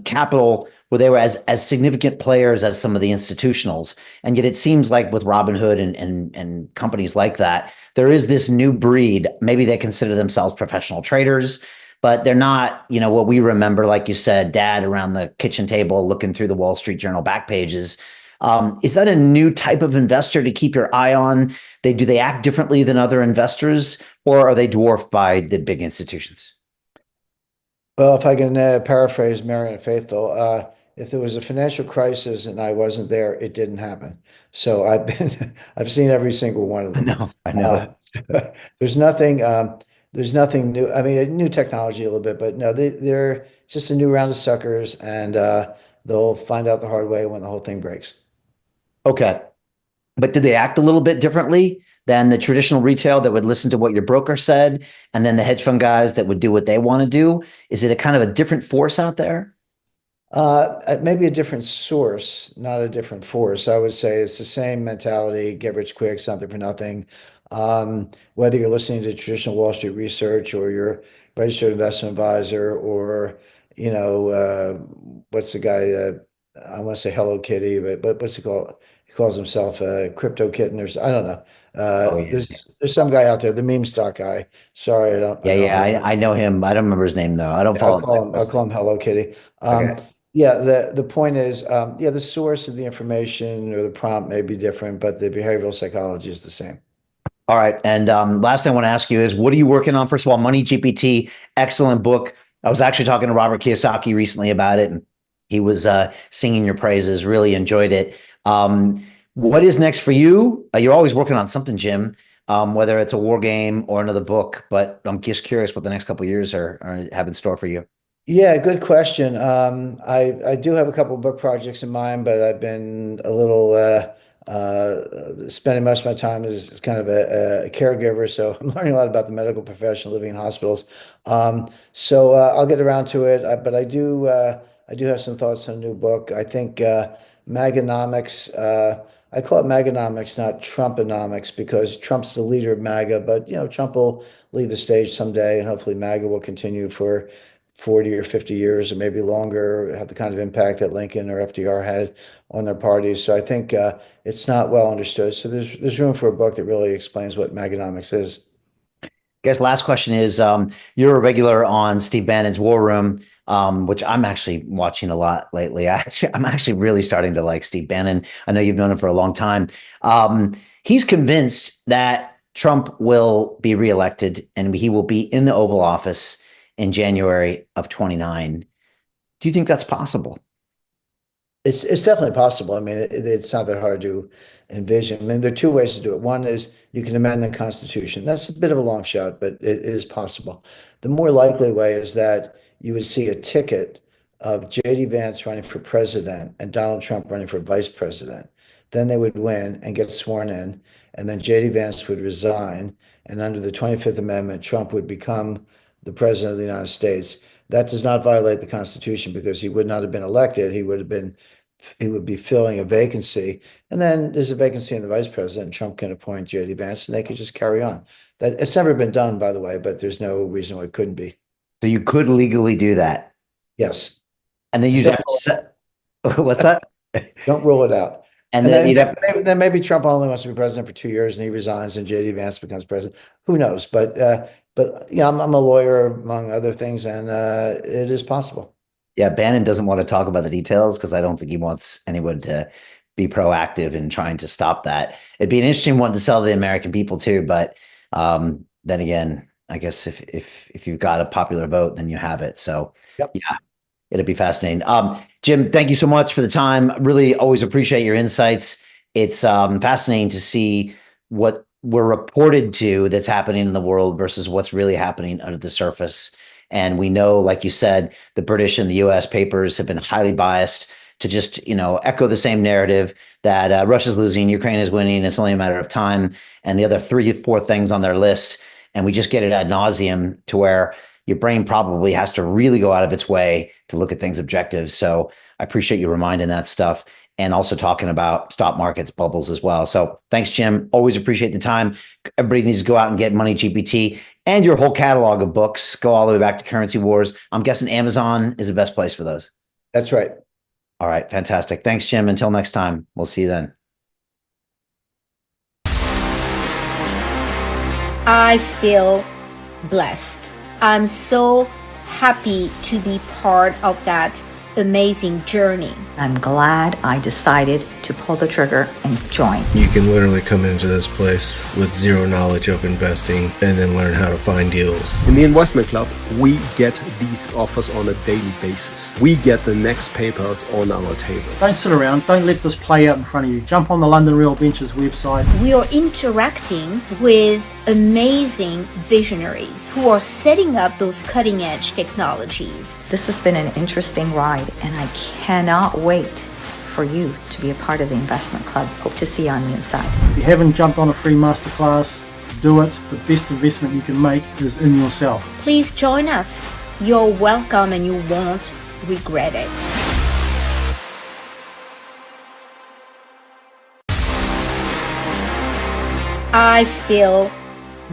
capital where they were as significant players as some of the institutionals. And yet it seems like with Robinhood and companies like that, there is this new breed. Maybe they consider themselves professional traders, but they're not, what we remember, like you said, dad around the kitchen table looking through the Wall Street Journal back pages. Is that a new type of investor to keep your eye on? Do they act differently than other investors, or are they dwarfed by the big institutions? Well, if I can paraphrase Marianne Faithfull, if there was a financial crisis and I wasn't there, it didn't happen. So I've seen every single one of I them. know, I Uh, know. there's nothing, there's nothing new. I mean, new technology a little bit, but no, they're just a new round of suckers, and they'll find out the hard way when the whole thing breaks. Okay. But did they act a little bit differently than the traditional retail that would listen to what your broker said, and then the hedge fund guys that would do what they want to do? Is it a kind of a different force out there? Maybe a different source, not a different force. I would say it's the same mentality, get rich quick, something for nothing. Whether you're listening to traditional Wall Street research or you're registered investment advisor or, what's the guy, I want to say Hello Kitty, but what's he called? He calls himself a crypto kitten I don't know. Oh yeah, There's some guy out there, the meme stock guy. Sorry, yeah, I don't yeah. have I know him. I don't remember his name though. I don't follow him that I'll closely. call him Hello Kitty. Okay. Yeah, the point is, yeah, the source of the information or the prompt may be different, but the behavioral psychology is the same. All right. And last thing I want to ask you is, what are you working on? First of all, Money GPT, excellent book. I was actually talking to Robert Kiyosaki recently about it, and he was singing your praises. Really enjoyed it. What is next for you? You're always working on something, Jim. Whether it's a war game or another book, but I'm just curious what the next couple of years are have in store for you. Yeah, good question. I do have a couple book projects in mind, but I've been a little spending most of my time as kind of a caregiver, so I'm learning a lot about the medical profession, living in hospitals. So I'll get around to it, but I do have some thoughts on a new book. I think Maganomics. I call it Maganomics, not Trumponomics, because Trump's the leader of MAGA, but Trump will leave the stage someday, and hopefully MAGA will continue for 40 or 50 years or maybe longer, have the kind of impact that Lincoln or FDR had on their parties. So I think it's not well understood. So there's room for a book that really explains what Maganomics is. Guess last question is, you're a regular on Steve Bannon's War Room, which I'm actually watching a lot lately. I'm actually really starting to like Steve Bannon. I know you've known him for a long time. He's convinced that Trump will be reelected and he will be in the Oval Office in January of 29. Do you think that's possible? It's definitely possible. I mean, it's not that hard to envision. I mean, there are two ways to do it. One is you can amend the Constitution. That's a bit of a long shot, but it is possible. The more likely way is that you would see a ticket of J.D. Vance running for president and Donald Trump running for vice president. Then they would win and get sworn in, and then J.D. Vance would resign, and under the 25th Amendment, Trump would become the president of the United States. That does not violate the Constitution because he would not have been elected. He would be filling a vacancy. And then there's a vacancy in the vice president. Trump can appoint J.D. Vance and they could just carry on. That it's never been done, by the way, but there's no reason why it couldn't be. So you could legally do that. Yes. And then And you'd have to set, what's that? don't rule it out. And And then then you'd have, then maybe Trump only wants to be president for 2 years and he resigns and J.D. Vance becomes president. Who knows? But yeah, I'm a lawyer among other things, and it is possible. yeah, Bannon doesn't want to talk about the details because I don't think he wants anyone to be proactive in trying to stop that. It'd be an interesting one to sell to the American people too, but then again, I guess if you've got a popular vote, then you have it. So Yep. yeah, it'd be fascinating. Jim, thank you so much for the time. Really always appreciate your insights. it's fascinating to see what we're reported to that's happening in the world versus what's really happening under the surface. And we know, like you said, the British and the US papers have been highly biased to just, echo the same narrative that Russia's losing, Ukraine is winning, it's only a matter of time, and the other 3, 4 things on their list. And we just get it ad nauseum to where your brain probably has to really go out of its way to look at things objective. So I appreciate you reminding that stuff and also talking about stock markets, bubbles as well. So thanks, Jim. Always appreciate the time. Everybody needs to go out and get Money GPT and your whole catalog of books. Go all the way back to Currency Wars. I'm guessing Amazon is the best place for those. That's right. All right, fantastic. Thanks, Jim. Until next time, we'll see you then. I feel blessed. I'm so happy to be part of that amazing journey. I'm glad I decided to pull the trigger and join. You can literally come into this place with zero knowledge of investing and then learn how to find deals. In the investment club, we get these offers on a daily basis. We get the next papers on our table. Don't sit around. Don't let this play out in front of you. Jump on the London Real Ventures website. We are interacting with amazing visionaries who are setting up those cutting edge technologies. This has been an interesting ride, and I cannot wait for you to be a part of the investment club. Hope to see you on the inside. If you haven't jumped on a free masterclass, do it. The best investment you can make is in yourself. Please join us. You're welcome and you won't regret it. I feel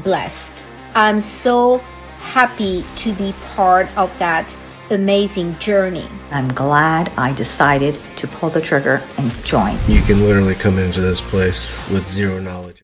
blessed. I'm so happy to be part of that amazing journey. I'm glad I decided to pull the trigger and join. You can literally come into this place with zero knowledge.